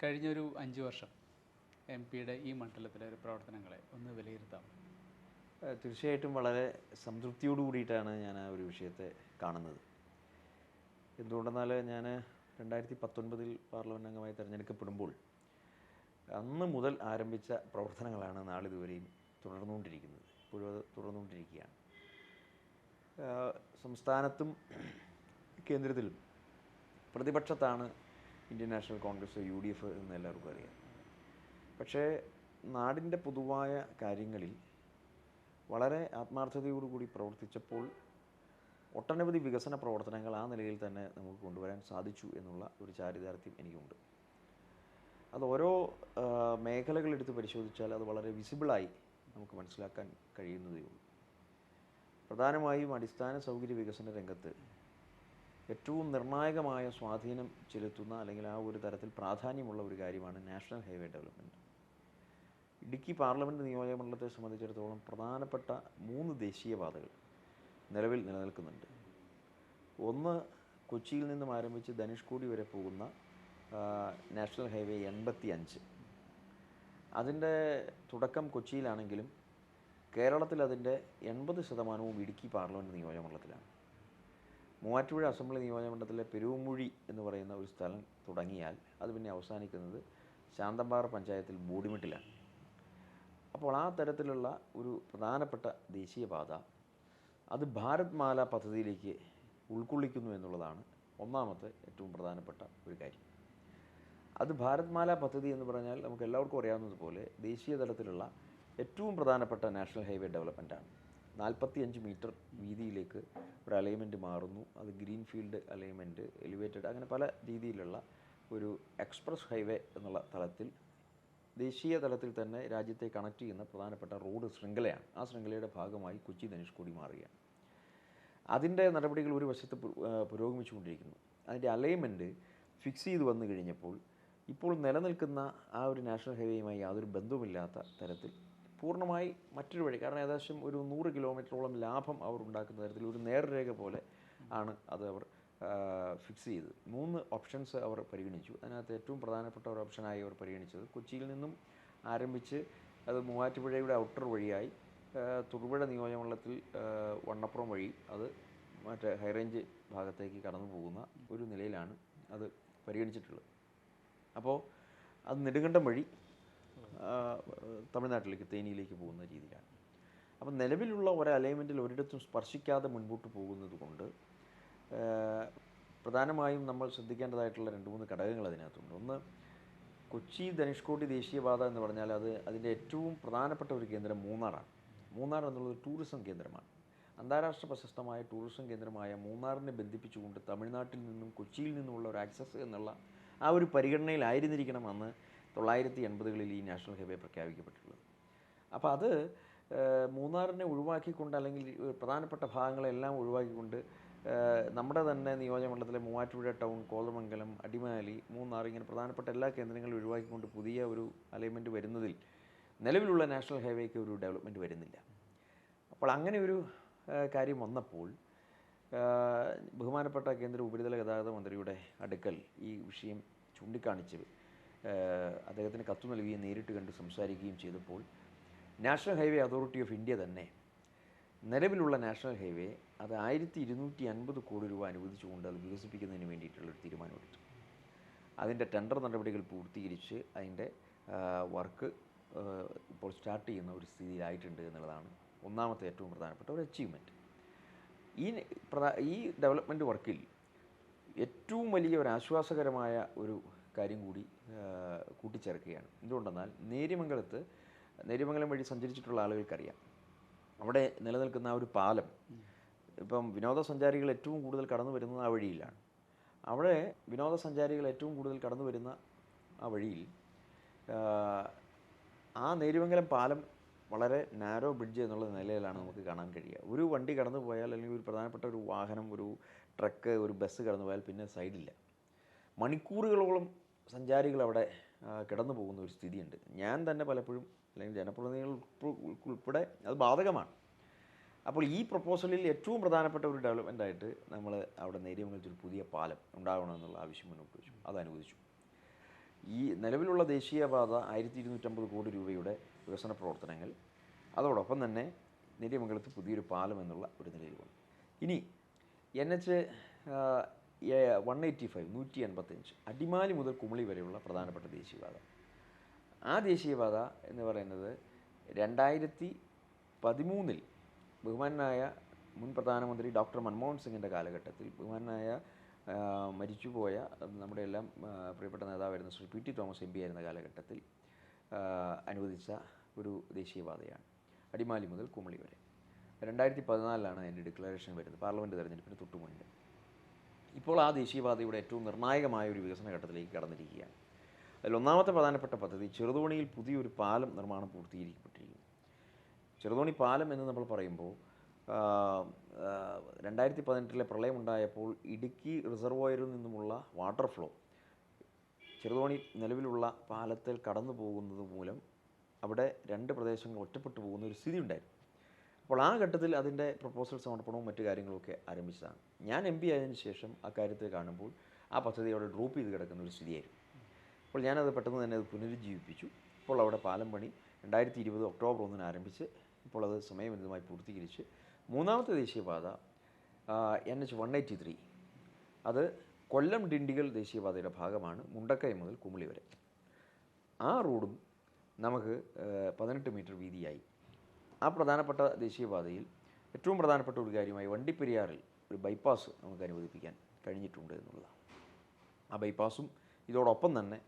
കഴിഞ്ഞൊരു 5 വർഷം എം പിയുടെ ഈ മണ്ഡലത്തിലെ ഒരു പ്രവർത്തനങ്ങളെ ഒന്ന് വിലയിരുത്താം. തീർച്ചയായിട്ടും വളരെ സംതൃപ്തിയോട് കൂടിയിട്ടാണ് ഞാൻ ആ ഒരു വിഷയത്തെ കാണുന്നത്. എന്തുകൊണ്ടെന്നാൽ ഞാൻ 2019 പാർലമെൻറ്റ് അംഗമായി തിരഞ്ഞെടുക്കപ്പെടുമ്പോൾ അന്ന് മുതൽ ആരംഭിച്ച പ്രവർത്തനങ്ങളാണ് നാളിതുവരെയും തുടർന്നുകൊണ്ടിരിക്കുന്നത്. ഇപ്പോഴും അത് തുടർന്നുകൊണ്ടിരിക്കുകയാണ്. സംസ്ഥാനത്തും കേന്ദ്രത്തിലും പ്രതിപക്ഷത്താണ് ഇന്ത്യൻ നാഷണൽ കോൺഗ്രസ് UDF എന്ന് എല്ലാവർക്കും അറിയാം. പക്ഷേ നാടിൻ്റെ പൊതുവായ കാര്യങ്ങളിൽ വളരെ ആത്മാർത്ഥതയോടുകൂടി പ്രവർത്തിച്ചപ്പോൾ ഒട്ടനവധി വികസന പ്രവർത്തനങ്ങൾ ആ നിലയിൽ തന്നെ നമുക്ക് കൊണ്ടുവരാൻ സാധിച്ചു എന്നുള്ള ഒരു ചാരിതാർത്ഥ്യം എനിക്കുണ്ട്. അത് ഓരോ മേഖലകളെടുത്ത് പരിശോധിച്ചാൽ അത് വളരെ വിസിബിളായി നമുക്ക് മനസ്സിലാക്കാൻ കഴിയുന്നതേ ഉള്ളൂ. പ്രധാനമായും അടിസ്ഥാന സൗകര്യ വികസന രംഗത്ത് ഏറ്റവും നിർണായകമായ സ്വാധീനം ചെലുത്തുന്ന അല്ലെങ്കിൽ ആ ഒരു തരത്തിൽ പ്രാധാന്യമുള്ള ഒരു കാര്യമാണ് national highway development. Idukki parliament നിയോജകമണ്ഡലത്തെ സംബന്ധിച്ചിടത്തോളം പ്രധാനപ്പെട്ട 3 ദേശീയപാതകൾ നിലവിൽ നിലനിൽക്കുന്നുണ്ട്. ഒന്ന് കൊച്ചിയിൽ നിന്നും ആരംഭിച്ച് ധനുഷ്കോടി വരെ പോകുന്ന നാഷണൽ ഹൈവേ 85. അതിൻ്റെ തുടക്കം കൊച്ചിയിലാണെങ്കിലും കേരളത്തിൽ അതിൻ്റെ 80% ഇടുക്കി പാർലമെൻറ്റ് നിയോജകമണ്ഡലത്തിലാണ്. മൂവാറ്റുപുഴ അസംബ്ലി നിയോജകമണ്ഡലത്തിലെ പെരുവമുഴി എന്ന് പറയുന്ന ഒരു സ്ഥലം തുടങ്ങിയാൽ അത് പിന്നെ അവസാനിക്കുന്നത് ശാന്തമ്പാറ പഞ്ചായത്തിൽ ബോഡിമെട്ടിലാണ്. അപ്പോൾ ആ തരത്തിലുള്ള ഒരു പ്രധാനപ്പെട്ട ദേശീയപാത അത് ഭാരത് മാല പദ്ധതിയിലേക്ക് ഉൾക്കൊള്ളിക്കുന്നു എന്നുള്ളതാണ് ഒന്നാമത്തെ ഏറ്റവും പ്രധാനപ്പെട്ട ഒരു കാര്യം. അത് ഭാരത് മാല പദ്ധതി എന്ന് പറഞ്ഞാൽ നമുക്ക് എല്ലാവർക്കും അറിയാവുന്നതുപോലെ ദേശീയ തലത്തിലുള്ള ഏറ്റവും പ്രധാനപ്പെട്ട നാഷണൽ ഹൈവേ ഡെവലപ്മെൻറ്റാണ്. 45 മീറ്റർ വീതിയിലേക്ക് ഒരു അലൈൻമെൻറ്റ് മാറുന്നു. അത് ഗ്രീൻ ഫീൽഡ് അലൈൻമെൻറ്റ്, എലിവേറ്റഡ്, അങ്ങനെ പല രീതിയിലുള്ള ഒരു എക്സ്പ്രസ് ഹൈവേ എന്നുള്ള തലത്തിൽ ദേശീയ തലത്തിൽ തന്നെ രാജ്യത്തെ കണക്ട് ചെയ്യുന്ന പ്രധാനപ്പെട്ട റോഡ് ശൃംഖലയാണ്. ആ ശൃംഖലയുടെ ഭാഗമായി കൊച്ചി ധനുഷ്കോടി മാറുകയാണ്. അതിൻ്റെ നടപടികൾ ഒരു വശത്ത് പുരോഗമിച്ചുകൊണ്ടിരിക്കുന്നു. അതിൻ്റെ അലൈൻമെൻറ്റ് ഫിക്സ് ചെയ്ത് വന്നു കഴിഞ്ഞപ്പോൾ ഇപ്പോൾ നിലനിൽക്കുന്ന ആ ഒരു നാഷണൽ ഹൈവേയുമായി യാതൊരു ബന്ധവുമില്ലാത്ത തരത്തിൽ പൂർണ്ണമായി മറ്റൊരു വഴി, കാരണം ഏകദേശം ഒരു 100 കിലോമീറ്ററോളം ലാഭം അവർ ഉണ്ടാക്കുന്ന തരത്തിൽ ഒരു നേർരേഖ പോലെ ആണ് അത് അവർ ഫിക്സ് ചെയ്തത്. 3 ഓപ്ഷൻസ് അവർ പരിഗണിച്ചു. അതിനകത്ത് ഏറ്റവും പ്രധാനപ്പെട്ട ഒരു ഓപ്ഷനായി അവർ പരിഗണിച്ചത് കൊച്ചിയിൽ നിന്നും ആരംഭിച്ച് അത് മൂവാറ്റുപുഴയുടെ ഔട്ടർ വഴിയായി തൊടുപുഴ നിയോജകമണ്ഡലത്തിൽ വണ്ണപ്പുറം വഴി അത് മറ്റേ ഹൈറേഞ്ച് ഭാഗത്തേക്ക് കടന്നു പോകുന്ന ഒരു നിലയിലാണ് അത് പരിഗണിച്ചിട്ടുള്ളത്. അപ്പോൾ അത് നെടുങ്കണ്ടം വഴി തമിഴ്നാട്ടിലേക്ക് തേനിയിലേക്ക് പോകുന്ന രീതിയിലാണ്. അപ്പം നിലവിലുള്ള ഒരു അലൈൻമെൻറ്റിൽ ഒരിടത്തും സ്പർശിക്കാതെ മുൻപോട്ട് പോകുന്നത് കൊണ്ട് പ്രധാനമായും നമ്മൾ ശ്രദ്ധിക്കേണ്ടതായിട്ടുള്ള 2-3 ഘടകങ്ങൾ അതിനകത്തുണ്ട്. ഒന്ന്, കൊച്ചി ധനുഷ്കോടി ദേശീയപാത എന്ന് പറഞ്ഞാൽ അതിൻ്റെ ഏറ്റവും പ്രധാനപ്പെട്ട ഒരു കേന്ദ്രം മൂന്നാറാണ്. മൂന്നാർ എന്നുള്ളത് ടൂറിസം കേന്ദ്രമാണ്. അന്താരാഷ്ട്ര പ്രശസ്തമായ ടൂറിസം കേന്ദ്രമായ മൂന്നാറിനെ ബന്ധിപ്പിച്ചുകൊണ്ട് തമിഴ്നാട്ടിൽ നിന്നും കൊച്ചിയിൽ നിന്നുമുള്ള ഒരു ആക്സസ് എന്നുള്ള ആ ഒരു പരിഗണനയിലായിരുന്നിരിക്കണം അന്ന് 1980കളിൽ ഈ നാഷണൽ ഹൈവേ പ്രഖ്യാപിക്കപ്പെട്ടിട്ടുള്ളത്. അപ്പോൾ അത് മൂന്നാറിനെ ഒഴിവാക്കിക്കൊണ്ട് അല്ലെങ്കിൽ പ്രധാനപ്പെട്ട ഭാഗങ്ങളെല്ലാം ഒഴിവാക്കിക്കൊണ്ട് നമ്മുടെ തന്നെ നിയോജകമണ്ഡലത്തിലെ മൂവാറ്റുപുഴ ടൗൺ, കോതമംഗലം, അടിമാലി, മൂന്നാർ, ഇങ്ങനെ പ്രധാനപ്പെട്ട എല്ലാ കേന്ദ്രങ്ങളും ഒഴിവാക്കിക്കൊണ്ട് പുതിയ ഒരു അലൈൻമെൻറ്റ് വരുന്നതിൽ നിലവിലുള്ള നാഷണൽ ഹൈവേക്ക് ഒരു ഡെവലപ്മെൻറ്റ് വരുന്നില്ല. അപ്പോൾ അങ്ങനെ ഒരു കാര്യം വന്നപ്പോൾ ബഹുമാനപ്പെട്ട കേന്ദ്ര ഉപരിതല ഗതാഗത മന്ത്രിയുടെ അടുക്കൽ ഈ വിഷയം ചൂണ്ടിക്കാണിച്ച് അദ്ദേഹത്തിന് കത്ത് നൽകുകയും നേരിട്ട് കണ്ട് സംസാരിക്കുകയും ചെയ്തപ്പോൾ national highway authority of India തന്നെ നിലവിലുള്ള നാഷണൽ ഹൈവേ അത് 1250 കോടി രൂപ അനുവദിച്ചുകൊണ്ട് അത് വികസിപ്പിക്കുന്നതിന് വേണ്ടിയിട്ടുള്ളൊരു തീരുമാനമെടുത്തു. അതിൻ്റെ ടെൻഡർ നടപടികൾ പൂർത്തീകരിച്ച് അതിൻ്റെ വർക്ക് ഇപ്പോൾ സ്റ്റാർട്ട് ചെയ്യുന്ന ഒരു സ്ഥിതിയിലായിട്ടുണ്ട് എന്നുള്ളതാണ് ഒന്നാമത്തെ ഏറ്റവും പ്രധാനപ്പെട്ട ഒരു അച്ചീവ്മെൻറ്റ്. ഈ ഡെവലപ്മെൻറ്റ് വർക്കിൽ ഏറ്റവും വലിയ ഒരു ആശ്വാസകരമായ ഒരു കാര്യം കൂടി കൂട്ടിച്ചേർക്കുകയാണ്. എന്തുകൊണ്ടെന്നാൽ നേര്യമംഗലം വഴി സഞ്ചരിച്ചിട്ടുള്ള ആളുകൾക്കറിയാം, അവിടെ നിലനിൽക്കുന്ന ആ ഒരു പാലം, ഇപ്പം വിനോദസഞ്ചാരികൾ ഏറ്റവും കൂടുതൽ കടന്നു വരുന്നത് ആ വഴിയിലാണ്. അവിടെ വിനോദസഞ്ചാരികൾ ഏറ്റവും കൂടുതൽ കടന്നു വരുന്ന ആ വഴിയിൽ ആ നേര്യമംഗലം പാലം വളരെ നാരോ ബ്രിഡ്ജ് എന്നുള്ള നിലയിലാണ് നമുക്ക് കാണാൻ കഴിയുക. ഒരു വണ്ടി കടന്നു പോയാൽ അല്ലെങ്കിൽ ഒരു പ്രധാനപ്പെട്ട ഒരു വാഹനം, ഒരു ട്രക്ക്, ഒരു ബസ് കടന്നു പോയാൽ പിന്നെ സൈഡില്ല. മണിക്കൂറുകളോളം സഞ്ചാരികൾ അവിടെ കിടന്നു പോകുന്ന ഒരു സ്ഥിതിയുണ്ട്. ഞാൻ തന്നെ പലപ്പോഴും, അല്ലെങ്കിൽ ജനപ്രതിനിധികൾ ഉൾപ്പെടെ അത് ബാധകമാണ്. അപ്പോൾ ഈ പ്രപ്പോസലിൽ ഏറ്റവും പ്രധാനപ്പെട്ട ഒരു ഡെവലപ്മെൻ്റായിട്ട് നമ്മൾ അവിടെ നേര്യമംഗലത്ത് ഒരു പുതിയ പാലം ഉണ്ടാകണമെന്നുള്ള ആവശ്യം മുന്നോട്ട് വെച്ചു. അത് അനുവദിച്ചു. ഈ നിലവിലുള്ള ദേശീയപാത 1250 കോടി രൂപയുടെ വികസന പ്രവർത്തനങ്ങൾ, അതോടൊപ്പം തന്നെ നേര്യമംഗലത്ത് പുതിയൊരു പാലം എന്നുള്ള ഒരു നിലയിൽ വന്നു. ഇനി NH 185 185 അടിമാലി മുതൽ കുമളി വരെയുള്ള പ്രധാനപ്പെട്ട ദേശീയപാത. ആ ദേശീയപാത എന്ന് പറയുന്നത് 2013 ബഹുമാനായ മുൻ പ്രധാനമന്ത്രി ഡോക്ടർ മൻമോഹൻ സിംഗിൻ്റെ കാലഘട്ടത്തിൽ ബഹുമാനായ മരിച്ചുപോയ നമ്മുടെ എല്ലാം പ്രിയപ്പെട്ട നേതാവായിരുന്ന ശ്രീ PT തോമസ് MP ആയിരുന്ന കാലഘട്ടത്തിൽ അനുവദിച്ച ഒരു ദേശീയപാതയാണ് അടിമാലി മുതൽ കുമളി വരെ. 2014 അതിൻ്റെ ഡിക്ലറേഷൻ വരുന്നത്, പാർലമെൻറ്റ് തെരഞ്ഞെടുപ്പിന് തൊട്ടു മുൻപ്. ഇപ്പോൾ ആ ദേശീയപാതയുടെ ഏറ്റവും നിർണായകമായ ഒരു വികസന ഘട്ടത്തിലേക്ക് കടന്നിരിക്കുകയാണ്. അതിലൊന്നാമത്തെ പ്രധാനപ്പെട്ട പദ്ധതി ചെറുതോണിയിൽ പുതിയൊരു പാലം നിർമ്മാണം പൂർത്തീകരിക്കപ്പെട്ടിരിക്കുന്നു. ചെറുതോണി പാലം എന്ന് നമ്മൾ പറയുമ്പോൾ 2018 പ്രളയമുണ്ടായപ്പോൾ ഇടുക്കി റിസർവോയറിൽ നിന്നുമുള്ള വാട്ടർ ഫ്ലോ ചെറുതോണി നിലവിലുള്ള പാലത്തിൽ കടന്നു പോകുന്നത് മൂലം അവിടെ 2 പ്രദേശങ്ങൾ ഒറ്റപ്പെട്ടു പോകുന്ന ഒരു സ്ഥിതി ഉണ്ടായിരുന്നു. അപ്പോൾ ആ ഘട്ടത്തിൽ അതിൻ്റെ പ്രപ്പോസൽ സമർപ്പണവും മറ്റു കാര്യങ്ങളൊക്കെ ആരംഭിച്ചതാണ്. ഞാൻ MP ആയതിനു ശേഷം അക്കാര്യത്തിൽ കാണുമ്പോൾ ആ പദ്ധതി അവിടെ ഡ്രോപ്പ് ചെയ്ത് കിടക്കുന്ന ഒരു സ്ഥിതിയായിരുന്നു. അപ്പോൾ ഞാനത് പെട്ടെന്ന് തന്നെ അത് പുനരുജ്ജീവിപ്പിച്ചു. ഇപ്പോൾ അവിടെ പാലം പണി 2020 ഒക്ടോബർ 1 ആരംഭിച്ച് ഇപ്പോൾ അത് സമയബന്ധിതമായി പൂർത്തീകരിച്ച് മൂന്നാമത്തെ ദേശീയപാത NH 183 അത് കൊല്ലം ഡിണ്ടിഗൽ ദേശീയപാതയുടെ ഭാഗമാണ്, മുണ്ടക്കയം മുതൽ കുമളി വരെ. ആ റോഡും നമുക്ക് 18 മീറ്റർ വീതിയായി. ആ പ്രധാനപ്പെട്ട ദേശീയപാതയിൽ ഏറ്റവും പ്രധാനപ്പെട്ട ഒരു കാര്യമായി വണ്ടിപ്പെരിയാറിൽ ഒരു ബൈപ്പാസ് നമുക്ക് അനുവദിപ്പിക്കാൻ കഴിഞ്ഞിട്ടുണ്ട് എന്നുള്ളതാണ്. ആ ബൈപ്പാസും ഇതോടൊപ്പം തന്നെ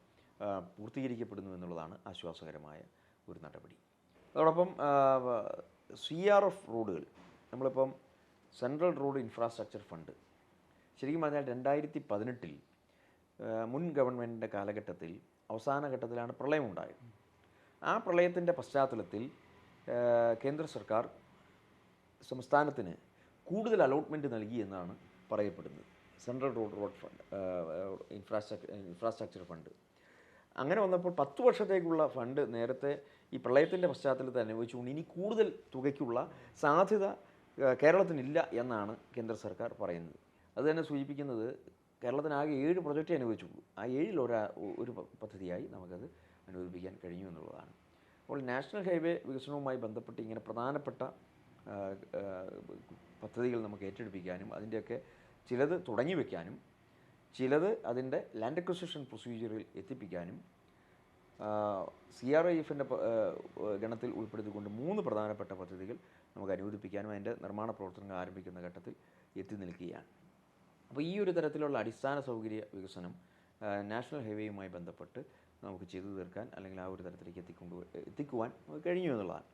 പൂർത്തീകരിക്കപ്പെടുന്നു എന്നുള്ളതാണ് ആശ്വാസകരമായ ഒരു നടപടി. അതോടൊപ്പം CRF റോഡുകൾ, നമ്മളിപ്പം സെൻട്രൽ റോഡ് ഇൻഫ്രാസ്ട്രക്ചർ ഫണ്ട്, ശരിക്കും പറഞ്ഞാൽ 2018 മുൻ ഗവൺമെൻറ്റിൻ്റെ കാലഘട്ടത്തിൽ അവസാന ഘട്ടത്തിലാണ് പ്രളയമുണ്ടായത്. ആ പ്രളയത്തിൻ്റെ പശ്ചാത്തലത്തിൽ കേന്ദ്ര സർക്കാർ സംസ്ഥാനത്തിന് കൂടുതൽ അലോട്ട്മെൻറ്റ് നൽകി എന്നാണ് പറയപ്പെടുന്നത്. Central road fund, infrastructure fund. അങ്ങനെ വന്നപ്പോൾ 10 വർഷത്തേക്കുള്ള ഫണ്ട് നേരത്തെ ഈ പ്രളയത്തിൻ്റെ പശ്ചാത്തലത്തിൽ അനുവദിച്ചുകൊണ്ട് ഇനി കൂടുതൽ തുകയ്ക്കുള്ള സാധ്യത കേരളത്തിനില്ല എന്നാണ് കേന്ദ്ര സർക്കാർ പറയുന്നത്. അത് തന്നെ സൂചിപ്പിക്കുന്നത് കേരളത്തിനാകെ 7 പ്രൊജക്റ്റ് അനുവദിച്ചുള്ളൂ. ആ 7ൽ ഒരു പദ്ധതിയായി നമുക്കത് അനുവദിപ്പിക്കാൻ കഴിഞ്ഞു എന്നുള്ളതാണ്. അപ്പോൾ നാഷണൽ ഹൈവേ വികസനവുമായി ബന്ധപ്പെട്ട് ഇങ്ങനെ പ്രധാനപ്പെട്ട പദ്ധതികൾ നമുക്ക് ഏറ്റെടുപ്പിക്കാനും അതിൻ്റെയൊക്കെ ചിലത് തുടങ്ങി വയ്ക്കാനും ചിലത് അതിൻ്റെ ലാൻഡ് അക്വിസിഷൻ പ്രൊസീജിയറിൽ എത്തിപ്പിക്കാനും CRIFൻ്റെ ഗണത്തിൽ ഉൾപ്പെടുത്തിക്കൊണ്ട് 3 പ്രധാനപ്പെട്ട പദ്ധതികൾ നമുക്ക് അനുവദിപ്പിക്കാനും അതിൻ്റെ നിർമ്മാണ പ്രവർത്തനങ്ങൾ ആരംഭിക്കുന്ന ഘട്ടത്തിൽ എത്തി നിൽക്കുകയാണ്. അപ്പോൾ ഈ ഒരു തരത്തിലുള്ള അടിസ്ഥാന സൗകര്യ വികസനം നാഷണൽ ഹൈവേയുമായി ബന്ധപ്പെട്ട് നമുക്ക് ചെയ്തു തീർക്കാൻ അല്ലെങ്കിൽ ആ ഒരു തരത്തിലേക്ക് എത്തിക്കുവാൻ കഴിഞ്ഞു എന്നുള്ളതാണ്.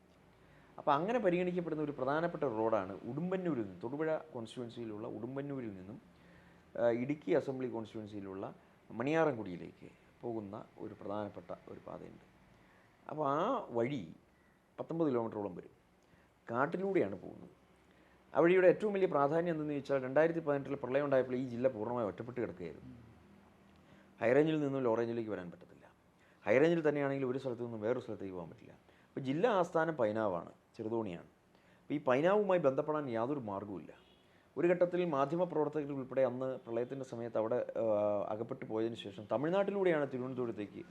അപ്പോൾ അങ്ങനെ പരിഗണിക്കപ്പെടുന്ന ഒരു പ്രധാനപ്പെട്ട റോഡാണ് ഉടുമ്പന്നൂരിൽ നിന്ന്, തൊടുപുഴ കോൺസ്റ്റിറ്റ്യുവൻസിയിലുള്ള ഉടുമ്പന്നൂരിൽ നിന്നും ഇടുക്കി അസംബ്ലി കോൺസ്റ്റിറ്റ്യുവൻസിയിലുള്ള മണിയാറൻകുടിയിലേക്ക് പോകുന്ന ഒരു പ്രധാനപ്പെട്ട ഒരു പാതയുണ്ട്. അപ്പോൾ ആ വഴി 19 കിലോമീറ്ററോളം വരും. കാട്ടിലൂടെയാണ് പോകുന്നത്. ആ വഴിയുടെ ഏറ്റവും വലിയ പ്രാധാന്യം എന്തെന്ന് ചോദിച്ചാൽ 2018 പ്രളയം ഉണ്ടായപ്പോൾ ഈ ജില്ല പൂർണ്ണമായി ഒറ്റപ്പെട്ട് കിടക്കുകയായിരുന്നു. ഹൈറേഞ്ചിൽ നിന്നും ലോ റേഞ്ചിലേക്ക് വരാൻ പറ്റത്തില്ല. ഹൈറേഞ്ചിൽ തന്നെയാണെങ്കിൽ ഒരു സ്ഥലത്തു നിന്നും വേറൊരു സ്ഥലത്തേക്ക് പോകാൻ പറ്റില്ല. അപ്പോൾ ജില്ലാ ആസ്ഥാനം പൈനാവാണ്, ചെറുതോണിയാണ്. അപ്പോൾ ഈ പൈനാവുമായി ബന്ധപ്പെടാൻ യാതൊരു മാർഗ്ഗവുമില്ല. ഒരു ഘട്ടത്തിൽ മാധ്യമപ്രവർത്തകർ ഉൾപ്പെടെ അന്ന് പ്രളയത്തിൻ്റെ സമയത്ത് അവിടെ അകപ്പെട്ടു പോയതിന് ശേഷം തമിഴ്നാട്ടിലൂടെയാണ് തിരുവനന്തപുരത്തേക്ക്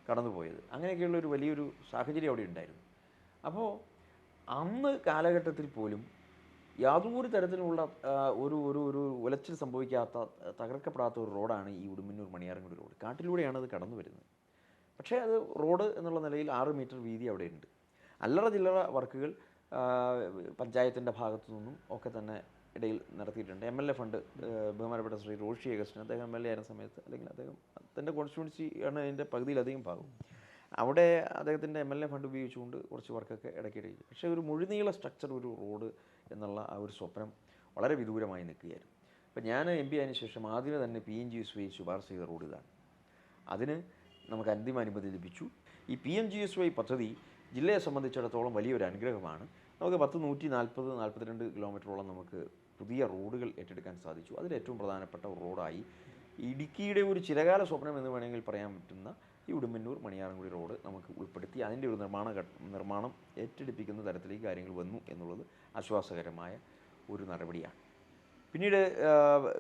കടന്നുപോയത്. അങ്ങനെയൊക്കെയുള്ള ഒരു വലിയൊരു സാഹചര്യം അവിടെ ഉണ്ടായിരുന്നു. അപ്പോൾ അന്ന് കാലഘട്ടത്തിൽ പോലും യാതൊരു തരത്തിലുള്ള ഒരു ഒരു ഒരു ഉലച്ചിൽ സംഭവിക്കാത്ത, തകർക്കപ്പെടാത്ത ഒരു റോഡാണ് ഈ ഉടുമ്പന്നൂർ മണിയാറൻകുടി റോഡ്. കാട്ടിലൂടെയാണ് അത് കടന്നു വരുന്നത്. പക്ഷേ അത് റോഡ് എന്നുള്ള നിലയിൽ 6 മീറ്റർ വീതി അവിടെയുണ്ട്. അല്ലറ ചില്ലറ വർക്കുകൾ പഞ്ചായത്തിൻ്റെ ഭാഗത്തു നിന്നും ഒക്കെ തന്നെ ഇടയിൽ നടത്തിയിട്ടുണ്ട്. MLA ഫണ്ട് ബഹുമാനപ്പെട്ട ശ്രീ റോഷി അഗസ്റ്റിൻ, അദ്ദേഹം MLA ആയിരുന്ന സമയത്ത്, അല്ലെങ്കിൽ അദ്ദേഹത്തിൻ്റെ കോൺസ്റ്റിറ്റ്യുവൻസി ആണ് അതിൻ്റെ പകുതിയിലധികം ഭാഗം. അവിടെ അദ്ദേഹത്തിൻ്റെ MLA ഫണ്ട് ഉപയോഗിച്ചുകൊണ്ട് കുറച്ച് വർക്കൊക്കെ ഇടയ്ക്കിടയിൽ. പക്ഷേ ഒരു മുഴുനീള സ്ട്രക്ചർ, ഒരു റോഡ് എന്നുള്ള ആ ഒരു സ്വപ്നം വളരെ വിദൂരമായി നിൽക്കുകയായിരുന്നു. അപ്പോൾ ഞാൻ MP ആയതിനു ശേഷം ആദ്യമേ തന്നെ PMGSY ശുപാർശ ചെയ്ത റോഡ് ഇതാണ്. അതിന് നമുക്ക് അന്തിമ അനുമതി ലഭിച്ചു. ഈ PMGSY പദ്ധതി ജില്ലയെ സംബന്ധിച്ചിടത്തോളം വലിയൊരു അനുഗ്രഹമാണ്. നമുക്ക് 142 കിലോമീറ്ററോളം നമുക്ക് പുതിയ റോഡുകൾ ഏറ്റെടുക്കാൻ സാധിച്ചു. അതിൽ ഏറ്റവും പ്രധാനപ്പെട്ട ഒരു റോഡായി ഇടുക്കിയുടെ ഒരു ചിരകാല സ്വപ്നം എന്ന് വേണമെങ്കിൽ പറയാൻ പറ്റുന്ന ഈ ഉടുമ്പന്നൂർ മണിയാറൻകുടി റോഡ് നമുക്ക് ഉൾപ്പെടുത്തി അതിൻ്റെ ഒരു നിർമ്മാണം ഏറ്റെടുപ്പിക്കുന്ന തരത്തിലേക്ക് കാര്യങ്ങൾ വന്നു എന്നുള്ളത് ആശ്വാസകരമായ ഒരു നടപടിയാണ്. പിന്നീട്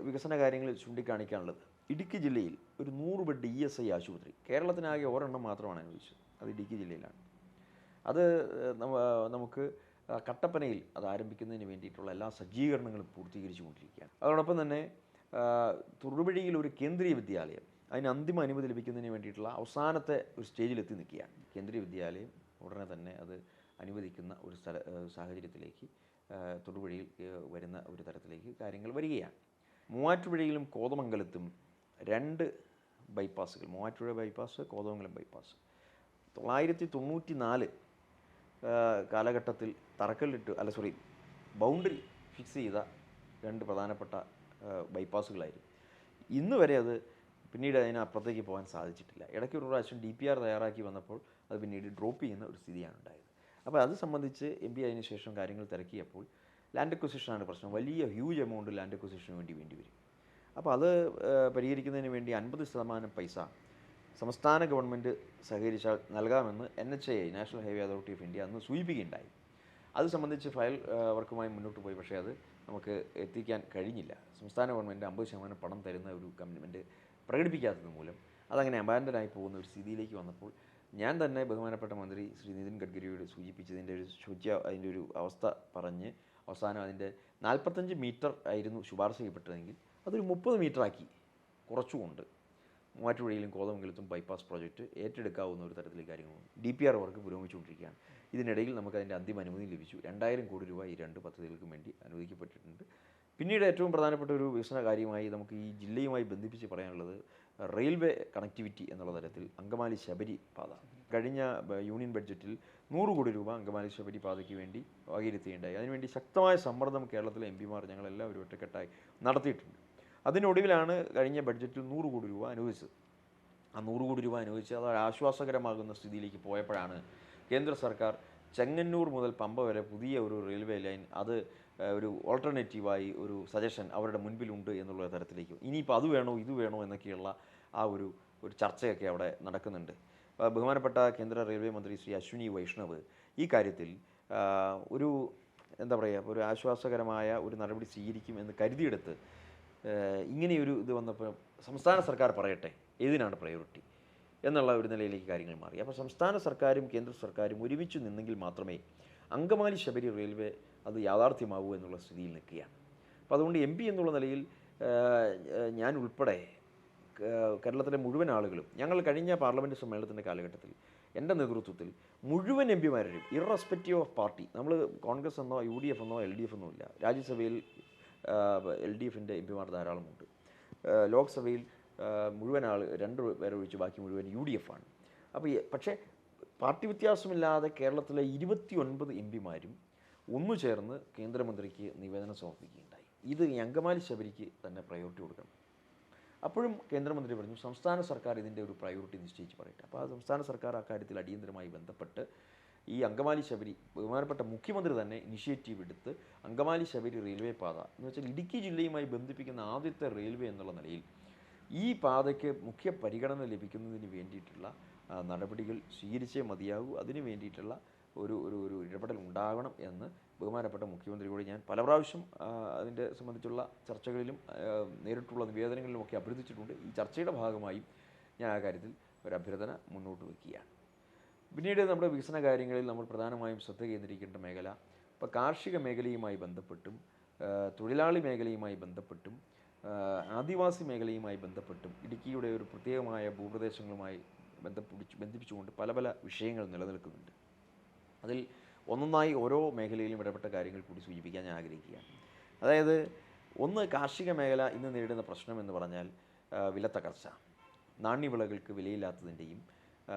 വികസന കാര്യങ്ങളിൽ ചൂണ്ടിക്കാണിക്കാനുള്ളത് ഇടുക്കി ജില്ലയിൽ ഒരു 100 ബെഡ് ESI ആശുപത്രി, കേരളത്തിനാകെ ഒരെണ്ണം മാത്രമാണ് അനുവദിച്ചത്, അത് ഇടുക്കി ജില്ലയിലാണ്. അത് നമുക്ക് കട്ടപ്പനയിൽ അത് ആരംഭിക്കുന്നതിന് വേണ്ടിയിട്ടുള്ള എല്ലാ സജ്ജീകരണങ്ങളും പൂർത്തീകരിച്ചു കൊണ്ടിരിക്കുകയാണ്. അതോടൊപ്പം തന്നെ തുറുവഴിയിൽ ഒരു കേന്ദ്രീയ വിദ്യാലയം, അതിന് അന്തിമ അനുമതി ലഭിക്കുന്നതിന് വേണ്ടിയിട്ടുള്ള അവസാനത്തെ ഒരു സ്റ്റേജിലെത്തി നിൽക്കുകയാണ്. കേന്ദ്രീയ വിദ്യാലയം ഉടനെ തന്നെ അത് അനുവദിക്കുന്ന ഒരു സാഹചര്യത്തിലേക്ക് തൊടുപുഴയിൽ വരുന്ന ഒരു തരത്തിലേക്ക് കാര്യങ്ങൾ വരികയാണ്. മൂവാറ്റുപുഴയിലും കോതമംഗലത്തും 2 ബൈപ്പാസുകൾ, മൂവാറ്റുപുഴ ബൈപ്പാസ്, കോതമംഗലം ബൈപ്പാസ് 994 കാലഘട്ടത്തിൽ ബൗണ്ടറി ഫിക്സ് ചെയ്ത 2 പ്രധാനപ്പെട്ട ബൈപ്പാസുകളായിരുന്നു. ഇന്ന് വരെ അത് പിന്നീട് അതിനപ്പുറത്തേക്ക് പോകാൻ സാധിച്ചിട്ടില്ല. ഇടയ്ക്ക് ഒരു പ്രാവശ്യം DPR തയ്യാറാക്കി വന്നപ്പോൾ അത് പിന്നീട് ഡ്രോപ്പ് ചെയ്യുന്ന ഒരു സ്ഥിതിയാണ് ഉണ്ടായത്. അപ്പോൾ അത് സംബന്ധിച്ച് MP അതിന് ശേഷം കാര്യങ്ങൾ തിരക്കിയപ്പോൾ ലാൻഡ് അക്വിസിഷനാണ് പ്രശ്നം. വലിയ ഹ്യൂജ് എമൗണ്ട് ലാൻഡ് അക്വിസിഷന് വേണ്ടി വരും. അപ്പോൾ അത് പരിഹരിക്കുന്നതിന് വേണ്ടി 50% പൈസ സംസ്ഥാന ഗവൺമെൻറ് സഹകരിച്ചാൽ നൽകാമെന്ന് NHAI, national highway authority of India, അന്ന് സൂചിപ്പിക്കുകയുണ്ടായി. അത് സംബന്ധിച്ച് ഫയൽ വർക്കുമായി മുന്നോട്ട് പോയി. പക്ഷേ അത് നമുക്ക് എത്തിക്കാൻ കഴിഞ്ഞില്ല. സംസ്ഥാന ഗവൺമെൻറ് 50% പണം തരുന്ന ഒരു കമ്മിറ്റ്മെൻറ്റ് പ്രകടിപ്പിക്കാത്തത് മൂലം അതങ്ങനെ അബാൻഡനായി പോകുന്ന ഒരു സ്ഥിതിയിലേക്ക് വന്നപ്പോൾ ഞാൻ തന്നെ ബഹുമാനപ്പെട്ട മന്ത്രി ശ്രീ നിതിൻ ഗഡ്കരിയോട് സൂചിപ്പിച്ചതിൻ്റെ അതിൻ്റെ ഒരു അവസ്ഥ പറഞ്ഞ് അവസാനം അതിൻ്റെ 45 മീറ്റർ ആയിരുന്നു ശുപാർശ ചെയ്യപ്പെട്ടതെങ്കിൽ അതൊരു 30 മീറ്ററാക്കി കുറച്ചുകൊണ്ട് മൂവാറ്റുപുഴയിലും കോതമംഗലത്തും ബൈപ്പാസ് പ്രോജക്റ്റ് ഏറ്റെടുക്കാവുന്ന ഒരു തരത്തിലേക്ക് കാര്യങ്ങളുണ്ട്. DPR വർക്ക് പുരോഗമിച്ചുകൊണ്ടിരിക്കുകയാണ്. ഇതിനിടയിൽ നമുക്കതിൻ്റെ അന്തിമ അനുമതി ലഭിച്ചു. 2000 കോടി രൂപ ഈ 2 പദ്ധതികൾക്കും വേണ്ടി അനുവദിക്കപ്പെട്ടിട്ടുണ്ട്. പിന്നീട് ഏറ്റവും പ്രധാനപ്പെട്ട ഒരു വികസന കാര്യമായി നമുക്ക് ഈ ജില്ലയുമായി ബന്ധിപ്പിച്ച് പറയാനുള്ളത് റെയിൽവേ കണക്ടിവിറ്റി എന്നുള്ള തരത്തിൽ അങ്കമാലി ശബരി പാത. കഴിഞ്ഞ യൂണിയൻ ബഡ്ജറ്റിൽ 100 കോടി രൂപ അങ്കമാലി ശബരി പാതയ്ക്ക് വേണ്ടി വകയിരുത്തുകയുണ്ടായി. അതിനുവേണ്ടി ശക്തമായ സമ്മർദ്ദം കേരളത്തിലെ MPമാർ ഞങ്ങളെല്ലാവരും ഒറ്റക്കെട്ടായി നടത്തിയിട്ടുണ്ട്. അതിനൊടുവിലാണ് കഴിഞ്ഞ ബഡ്ജറ്റിൽ 100 കോടി രൂപ അനുവദിച്ചത്. ആ 100 കോടി രൂപ അനുവദിച്ച് അത് ആശ്വാസകരമാകുന്ന സ്ഥിതിയിലേക്ക് പോയപ്പോഴാണ് കേന്ദ്ര സർക്കാർ ചെങ്ങന്നൂർ മുതൽ പമ്പ വരെ പുതിയ ഒരു റെയിൽവേ ലൈൻ, അത് ഒരു ഓൾട്ടർനേറ്റീവായി ഒരു സജഷൻ അവരുടെ മുൻപിലുണ്ട് എന്നുള്ള തരത്തിലേക്ക്. ഇനിയിപ്പോൾ അത് വേണോ ഇത് വേണോ എന്നൊക്കെയുള്ള ആ ഒരു ചർച്ചയൊക്കെ അവിടെ നടക്കുന്നുണ്ട്. ബഹുമാനപ്പെട്ട കേന്ദ്ര റെയിൽവേ മന്ത്രി ശ്രീ അശ്വിനി വൈഷ്ണവ് ഈ കാര്യത്തിൽ ഒരു ഒരു ആശ്വാസകരമായ ഒരു നടപടി സ്വീകരിക്കുമെന്ന് കരുതിയെടുത്ത് ഇങ്ങനെയൊരു ഇത് വന്നപ്പോൾ സംസ്ഥാന സർക്കാർ പറയട്ടെ ഏതിനാണ് പ്രയോറിറ്റി എന്നുള്ള ഒരു നിലയിലേക്ക് കാര്യങ്ങൾ മാറി. അപ്പോൾ സംസ്ഥാന സർക്കാരും കേന്ദ്ര സർക്കാരും ഒരുമിച്ച് നിന്നെങ്കിൽ മാത്രമേ അങ്കമാലി ശബരി റെയിൽവേ അത് യാഥാർത്ഥ്യമാവൂ എന്നുള്ള സ്ഥിതിയിൽ നിൽക്കുകയാണ്. അപ്പോൾ അതുകൊണ്ട് MP എന്നുള്ള നിലയിൽ ഞാൻ ഉൾപ്പെടെ കേരളത്തിലെ മുഴുവൻ ആളുകളും, ഞങ്ങൾ കഴിഞ്ഞ പാർലമെൻറ്റ് സമ്മേളനത്തിൻ്റെ കാലഘട്ടത്തിൽ എൻ്റെ നേതൃത്വത്തിൽ മുഴുവൻ MPമാരും ഇറസ്പെക്റ്റീവ് ഓഫ് പാർട്ടി, നമ്മൾ കോൺഗ്രസ് എന്നോ UDF എന്നോ LDF എന്നോ ഇല്ല, രാജ്യസഭയിൽ LDFൻ്റെ MPമാർ ധാരാളമുണ്ട്, ലോക്സഭയിൽ മുഴുവൻ 2 പേരെ ഒഴിച്ച് ബാക്കി മുഴുവൻ UDF ആണ്. അപ്പോൾ പക്ഷേ പാർട്ടി വ്യത്യാസമില്ലാതെ കേരളത്തിലെ 29 MPമാരും ഒന്നു ചേർന്ന് കേന്ദ്രമന്ത്രിക്ക് നിവേദനം സമർപ്പിക്കുകയുണ്ടായി. ഇത് ഈ അങ്കമാലി ശബരിക്ക് തന്നെ പ്രയോറിറ്റി കൊടുക്കണം. അപ്പോഴും കേന്ദ്രമന്ത്രി പറഞ്ഞു സംസ്ഥാന സർക്കാർ ഇതിൻ്റെ ഒരു പ്രയോറിറ്റി നിശ്ചയിച്ച് പറയട്ടെ. അപ്പോൾ ആ സംസ്ഥാന സർക്കാർ അക്കാര്യത്തിൽ അടിയന്തരമായി ബന്ധപ്പെട്ട് ഈ അങ്കമാലി ശബരി, ബഹുമാനപ്പെട്ട മുഖ്യമന്ത്രി തന്നെ ഇനിഷ്യേറ്റീവ് എടുത്ത് അങ്കമാലി ശബരി റെയിൽവേ പാത എന്ന് വെച്ചാൽ ഇടുക്കി ജില്ലയുമായി ബന്ധിപ്പിക്കുന്ന ആദ്യത്തെ റെയിൽവേ എന്നുള്ള നിലയിൽ ഈ പാതയ്ക്ക് മുഖ്യ പരിഗണന ലഭിക്കുന്നതിന് വേണ്ടിയിട്ടുള്ള നടപടികൾ സ്വീകരിച്ചേ മതിയാകൂ. അതിന് വേണ്ടിയിട്ടുള്ള ഒരു ഇടപെടൽ ഉണ്ടാകണം എന്ന് ബഹുമാനപ്പെട്ട മുഖ്യമന്ത്രിയോട് ഞാൻ പല പ്രാവശ്യം അതിൻ്റെ സംബന്ധിച്ചുള്ള ചർച്ചകളിലും നേരിട്ടുള്ള നിവേദനങ്ങളിലുമൊക്കെ അഭ്യർത്ഥിച്ചിട്ടുണ്ട്. ഈ ചർച്ചയുടെ ഭാഗമായി ഞാൻ ആ കാര്യത്തിൽ ഒരു അഭ്യർത്ഥന മുന്നോട്ട് വയ്ക്കുകയാണ്. പിന്നീട് നമ്മുടെ വികസന കാര്യങ്ങളിൽ നമ്മൾ പ്രധാനമായും ശ്രദ്ധ കേന്ദ്രീകരിക്കേണ്ട മേഖല ഇപ്പോൾ കാർഷിക മേഖലയുമായി ബന്ധപ്പെട്ടും തൊഴിലാളി മേഖലയുമായി ബന്ധപ്പെട്ടും ആദിവാസി മേഖലയുമായി ബന്ധപ്പെട്ടും ഇടുക്കിയുടെ ഒരു പ്രത്യേകമായ ഭൂപ്രദേശങ്ങളുമായി ബന്ധിപ്പിച്ചുകൊണ്ട് പല വിഷയങ്ങൾ നിലനിൽക്കുന്നുണ്ട്. അതിൽ ഒന്നൊന്നായി ഓരോ മേഖലയിലും ഇടപെട്ട കാര്യങ്ങൾ കൂടി സൂചിപ്പിക്കാൻ ഞാൻ ആഗ്രഹിക്കുകയാണ്. അതായത് ഒന്ന്, കാർഷിക മേഖല ഇന്ന് നേരിടുന്ന പ്രശ്നം എന്ന് പറഞ്ഞാൽ വിലത്തകർച്ച, നാണ്യവിളകൾക്ക് വിലയില്ലാത്തതിൻ്റെയും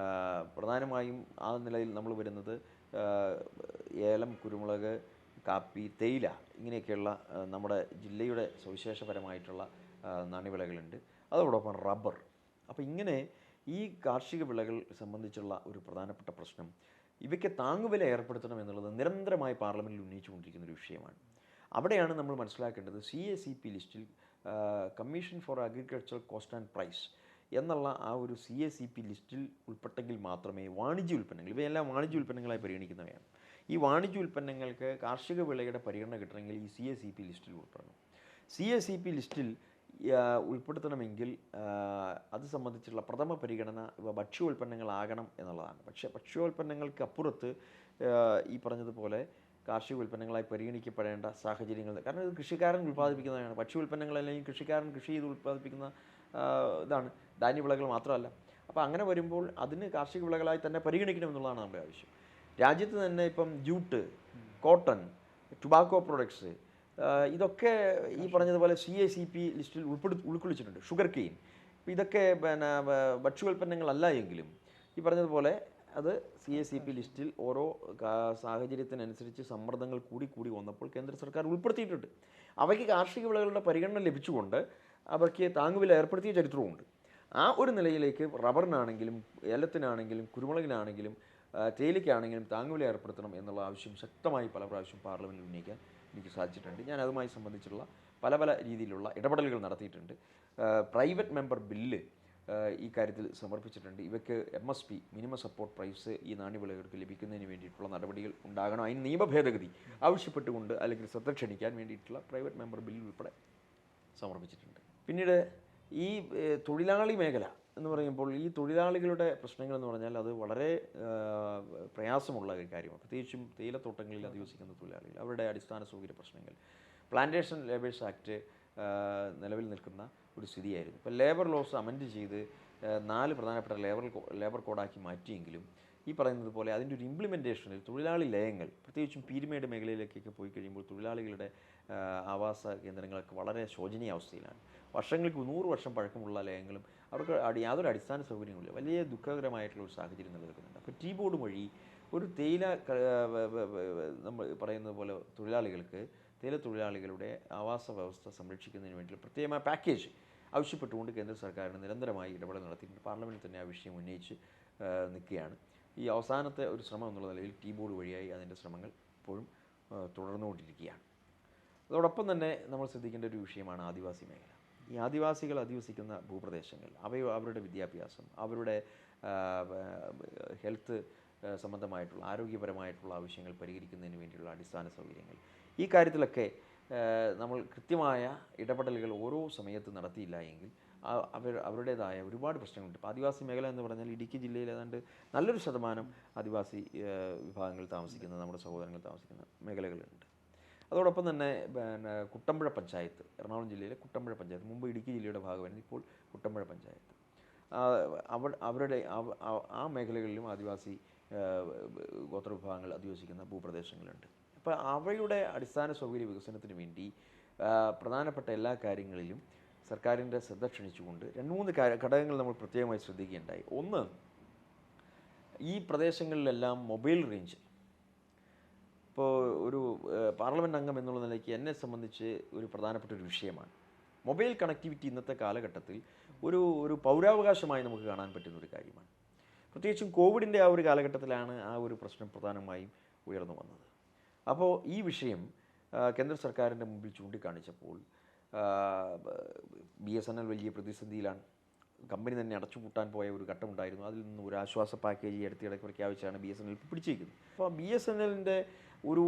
പ്രധാനമായും ആ നിലയിൽ നമ്മൾ വരുന്നത് ഏലം, കുരുമുളക്, കാപ്പി, തേയില ഇങ്ങനെയൊക്കെയുള്ള നമ്മുടെ ജില്ലയുടെ സവിശേഷപരമായിട്ടുള്ള നാണ്യവിളകളുണ്ട്. അതോടൊപ്പം റബ്ബർ. അപ്പോൾ ഇങ്ങനെ ഈ കാർഷിക വിളകൾ സംബന്ധിച്ചുള്ള ഒരു പ്രധാനപ്പെട്ട പ്രശ്നം, ഇവയ്ക്ക് താങ്ങുവില ഏർപ്പെടുത്തണം എന്നുള്ളത് നിരന്തരമായി പാർലമെൻറ്റിൽ ഉന്നയിച്ചുകൊണ്ടിരിക്കുന്ന ഒരു വിഷയമാണ്. അവിടെയാണ് നമ്മൾ മനസ്സിലാക്കേണ്ടത് CACP ലിസ്റ്റിൽ commission for agricultural cost and price എന്നുള്ള ആ ഒരു CACP ലിസ്റ്റിൽ ഉൾപ്പെട്ടെങ്കിൽ മാത്രമേ വാണിജ്യ ഉൽപ്പന്നങ്ങൾ, ഇവയെല്ലാം വാണിജ്യ ഉൽപ്പന്നങ്ങളായി പരിഗണിക്കുന്നവയാണ്, ഈ വാണിജ്യ ഉൽപ്പന്നങ്ങൾക്ക് കാർഷിക വിളയുടെ പരിഗണന കിട്ടണമെങ്കിൽ ഈ CACP ലിസ്റ്റിൽ ഉൾപ്പെടണം. CACP ലിസ്റ്റിൽ ഉൾപ്പെടുത്തണമെങ്കിൽ അത് സംബന്ധിച്ചുള്ള പ്രഥമ പരിഗണന ഭക്ഷ്യോൽപ്പന്നങ്ങളാകണം എന്നുള്ളതാണ്. പക്ഷേ ഭക്ഷ്യോൽപ്പന്നങ്ങൾക്ക് അപ്പുറത്ത് ഈ പറഞ്ഞതുപോലെ കാർഷിക ഉൽപ്പന്നങ്ങളായി പരിഗണിക്കപ്പെടേണ്ട സാഹചര്യങ്ങൾ, കാരണം ഇത് കൃഷിക്കാരൻ ഉൽപ്പാദിപ്പിക്കുന്നതാണ്. ഭക്ഷ്യോൽപ്പന്നങ്ങൾ അല്ലെങ്കിൽ കൃഷിക്കാരൻ കൃഷി ചെയ്ത് ഉൽപ്പാദിപ്പിക്കുന്ന ഇതാണ്, ധാന്യവിളകൾ മാത്രമല്ല. അപ്പോൾ അങ്ങനെ വരുമ്പോൾ അതിന് കാർഷിക വിളകളായി തന്നെ പരിഗണിക്കണമെന്നുള്ളതാണ് നമ്മുടെ ആവശ്യം. രാജ്യത്ത് തന്നെ ഇപ്പം ജൂട്ട്, കോട്ടൺ, ടുബാക്കോ പ്രൊഡക്ട്സ്, ഇതൊക്കെ ഈ പറഞ്ഞതുപോലെ CACP ലിസ്റ്റിൽ ഉൾക്കൊള്ളിച്ചിട്ടുണ്ട്. ഷുഗർ കെയിൻ, ഇതൊക്കെ പിന്നെ ഭക്ഷ്യോൽപ്പന്നങ്ങളല്ല എങ്കിലും ഈ പറഞ്ഞതുപോലെ അത് CACP ലിസ്റ്റിൽ ഓരോ സാഹചര്യത്തിനനുസരിച്ച് സമ്മർദ്ദങ്ങൾ കൂടി വന്നപ്പോൾ കേന്ദ്ര സർക്കാർ ഉൾപ്പെടുത്തിയിട്ടുണ്ട്. അവയ്ക്ക് കാർഷിക വിളകളുടെ പരിഗണന ലഭിച്ചുകൊണ്ട് അവയ്ക്ക് താങ്ങുവില ഏർപ്പെടുത്തിയ ചരിത്രവുമുണ്ട്. ആ ഒരു നിലയിലേക്ക് റബ്ബറിനാണെങ്കിലും ഏലത്തിനാണെങ്കിലും കുരുമുളകിനാണെങ്കിലും തേയിലയ്ക്കാണെങ്കിലും താങ്ങുവില ഏർപ്പെടുത്തണം എന്നുള്ള ആവശ്യം ശക്തമായി പല പ്രാവശ്യം പാർലമെൻറ്റിൽ ഉന്നയിക്കാൻ എനിക്ക് സാധിച്ചിട്ടുണ്ട്. ഞാൻ അതുമായി സംബന്ധിച്ചുള്ള പല രീതിയിലുള്ള ഇടപെടലുകൾ നടത്തിയിട്ടുണ്ട്. പ്രൈവറ്റ് മെമ്പർ ബില്ല് ഈ കാര്യത്തിൽ സമർപ്പിച്ചിട്ടുണ്ട്. ഇവയ്ക്ക് MSP മിനിമം സപ്പോർട്ട് പ്രൈസ് ഈ നാണ്യവിളകൾക്ക് ലഭിക്കുന്നതിന് വേണ്ടിയിട്ടുള്ള നടപടികൾ ഉണ്ടാകണം. അതിന് നിയമഭേദഗതി ആവശ്യപ്പെട്ടുകൊണ്ട് അല്ലെങ്കിൽ ശ്രദ്ധ ക്ഷണിക്കാൻ വേണ്ടിയിട്ടുള്ള പ്രൈവറ്റ് മെമ്പർ ബില്ല് ഉൾപ്പെടെ സമർപ്പിച്ചിട്ടുണ്ട്. പിന്നീട് ഈ തൊഴിലാളി മേഖല എന്ന് പറയുമ്പോൾ ഈ തൊഴിലാളികളുടെ പ്രശ്നങ്ങൾ എന്ന് പറഞ്ഞാൽ അത് വളരെ പ്രയാസമുള്ള ഒരു കാര്യമാണ്. പ്രത്യേകിച്ചും തേയിലത്തോട്ടങ്ങളിൽ അധിവസിക്കുന്ന തൊഴിലാളികൾ, അവരുടെ അടിസ്ഥാന സൗകര്യ പ്രശ്നങ്ങൾ. പ്ലാന്റേഷൻ ലേബേഴ്സ് ആക്ട് നിലവിൽ നിൽക്കുന്ന ഒരു സ്ഥിതിയായിരുന്നു. ഇപ്പോൾ ലേബർ ലോസ് അമെൻഡ് ചെയ്ത് 4 പ്രധാനപ്പെട്ട ലേബർ കോഡാക്കി മാറ്റിയെങ്കിലും ഈ പറയുന്നത് പോലെ അതിൻ്റെ ഒരു ഇംപ്ലിമെൻറ്റേഷനിൽ തൊഴിലാളി ലയങ്ങൾ, പ്രത്യേകിച്ചും പീരുമേട് മേഖലയിലേക്കൊക്കെ പോയി കഴിയുമ്പോൾ തൊഴിലാളികളുടെ ആവാസ കേന്ദ്രങ്ങളൊക്കെ വളരെ ശോചനീയ അവസ്ഥയിലാണ്. വർഷങ്ങൾക്ക് 100 വർഷം പഴക്കമുള്ള ലയങ്ങളും അവർക്ക് യാതൊരു അടിസ്ഥാന സൗകര്യങ്ങളില്ല. വലിയ ദുഃഖകരമായിട്ടുള്ള ഒരു സാഹചര്യം നിലനിൽക്കുന്നുണ്ട്. അപ്പോൾ ടീ ബോർഡ് വഴി ഒരു തേയില നമ്മൾ പറയുന്നത് പോലെ തേയില തൊഴിലാളികളുടെ ആവാസ വ്യവസ്ഥ സംരക്ഷിക്കുന്നതിന് വേണ്ടി പ്രത്യേകമായ പാക്കേജ് ആവശ്യപ്പെട്ടുകൊണ്ട് കേന്ദ്ര സർക്കാരിന് നിരന്തരമായി ഇടപെടൽ നടത്തിയിട്ടുണ്ട്. പാർലമെൻറ്റിൽ തന്നെ ആ വിഷയം ഉന്നയിച്ച് നിൽക്കുകയാണ്. ഈ അവസാനത്തെ ഒരു ശ്രമം എന്നുള്ള നിലയിൽ ടീ ബോർഡ് വഴിയായി അതിൻ്റെ ശ്രമങ്ങൾ ഇപ്പോഴും തുടർന്നുകൊണ്ടിരിക്കുകയാണ്. അതോടൊപ്പം തന്നെ നമ്മൾ ശ്രദ്ധിക്കേണ്ട ഒരു വിഷയമാണ് ആദിവാസി മേഖല. ഈ ആദിവാസികൾ അധിവസിക്കുന്ന ഭൂപ്രദേശങ്ങൾ, അവരുടെ വിദ്യാഭ്യാസം, അവരുടെ ഹെൽത്ത് സംബന്ധമായിട്ടുള്ള ആരോഗ്യപരമായിട്ടുള്ള ആവശ്യങ്ങൾ പരിഹരിക്കുന്നതിന് വേണ്ടിയുള്ള അടിസ്ഥാന സൗകര്യങ്ങൾ, ഈ കാര്യത്തിലൊക്കെ നമ്മൾ കൃത്യമായ ഇടപെടലുകൾ ഓരോ സമയത്ത് നടത്തിയില്ല എങ്കിൽ അവരുടേതായ ഒരുപാട് പ്രശ്നങ്ങളുണ്ട്. ഇപ്പോൾ ആദിവാസി മേഖല എന്ന് പറഞ്ഞാൽ ഇടുക്കി ജില്ലയിൽ ഏതാണ്ട് നല്ലൊരു ശതമാനം ആദിവാസി വിഭാഗങ്ങൾ താമസിക്കുന്ന, നമ്മുടെ സഹോദരങ്ങൾ താമസിക്കുന്ന മേഖലകളുണ്ട്. അതോടൊപ്പം തന്നെ പിന്നെ കുട്ടമ്പുഴ പഞ്ചായത്ത്, എറണാകുളം ജില്ലയിലെ കുട്ടമ്പുഴ പഞ്ചായത്ത്, മുമ്പ് ഇടുക്കി ജില്ലയുടെ ഭാഗമായിരുന്നു, ഇപ്പോൾ കുട്ടമ്പുഴ പഞ്ചായത്ത്, അവരുടെ ആ മേഖലകളിലും ആദിവാസി ഗോത്രവിഭാഗങ്ങൾ അധിവസിക്കുന്ന ഭൂപ്രദേശങ്ങളുണ്ട്. അപ്പോൾ അവയുടെ അടിസ്ഥാന സൗകര്യ വികസനത്തിന് വേണ്ടി പ്രധാനപ്പെട്ട എല്ലാ കാര്യങ്ങളിലും സർക്കാരിൻ്റെ ശ്രദ്ധ ക്ഷണിച്ചുകൊണ്ട് 2-3 ഘടകങ്ങൾ നമ്മൾ പ്രത്യേകമായി ശ്രദ്ധിക്കുകയുണ്ടായി. ഒന്ന്, ഈ പ്രദേശങ്ങളിലെല്ലാം മൊബൈൽ റേഞ്ച്, ഇപ്പോൾ ഒരു പാർലമെൻറ്റ് അംഗം എന്നുള്ള നിലയ്ക്ക് എന്നെ സംബന്ധിച്ച് ഒരു പ്രധാനപ്പെട്ട ഒരു വിഷയമാണ്. മൊബൈൽ കണക്ടിവിറ്റി ഇന്നത്തെ കാലഘട്ടത്തിൽ ഒരു പൗരാവകാശമായി നമുക്ക് കാണാൻ പറ്റുന്ന ഒരു കാര്യമാണ്. പ്രത്യേകിച്ചും കോവിഡിൻ്റെ ആ ഒരു കാലഘട്ടത്തിലാണ് ആ ഒരു പ്രശ്നം പ്രധാനമായും ഉയർന്നു വന്നത്. അപ്പോൾ ഈ വിഷയം കേന്ദ്ര സർക്കാരിൻ്റെ മുമ്പിൽ ചൂണ്ടിക്കാണിച്ചപ്പോൾ BSNL വലിയ പ്രതിസന്ധിയിലാണ്. കമ്പനി തന്നെ അടച്ചുപൂട്ടാൻ പോയ ഒരു ഘട്ടമുണ്ടായിരുന്നു. അതിൽ നിന്ന് ഒരു ആശ്വാസ പാക്കേജ് അടുത്തിടയ്ക്ക് പ്രഖ്യാപിച്ചാണ് BSNL പിടിച്ചിരിക്കുന്നത്. അപ്പോൾ BSNLൻ്റെ ഒരു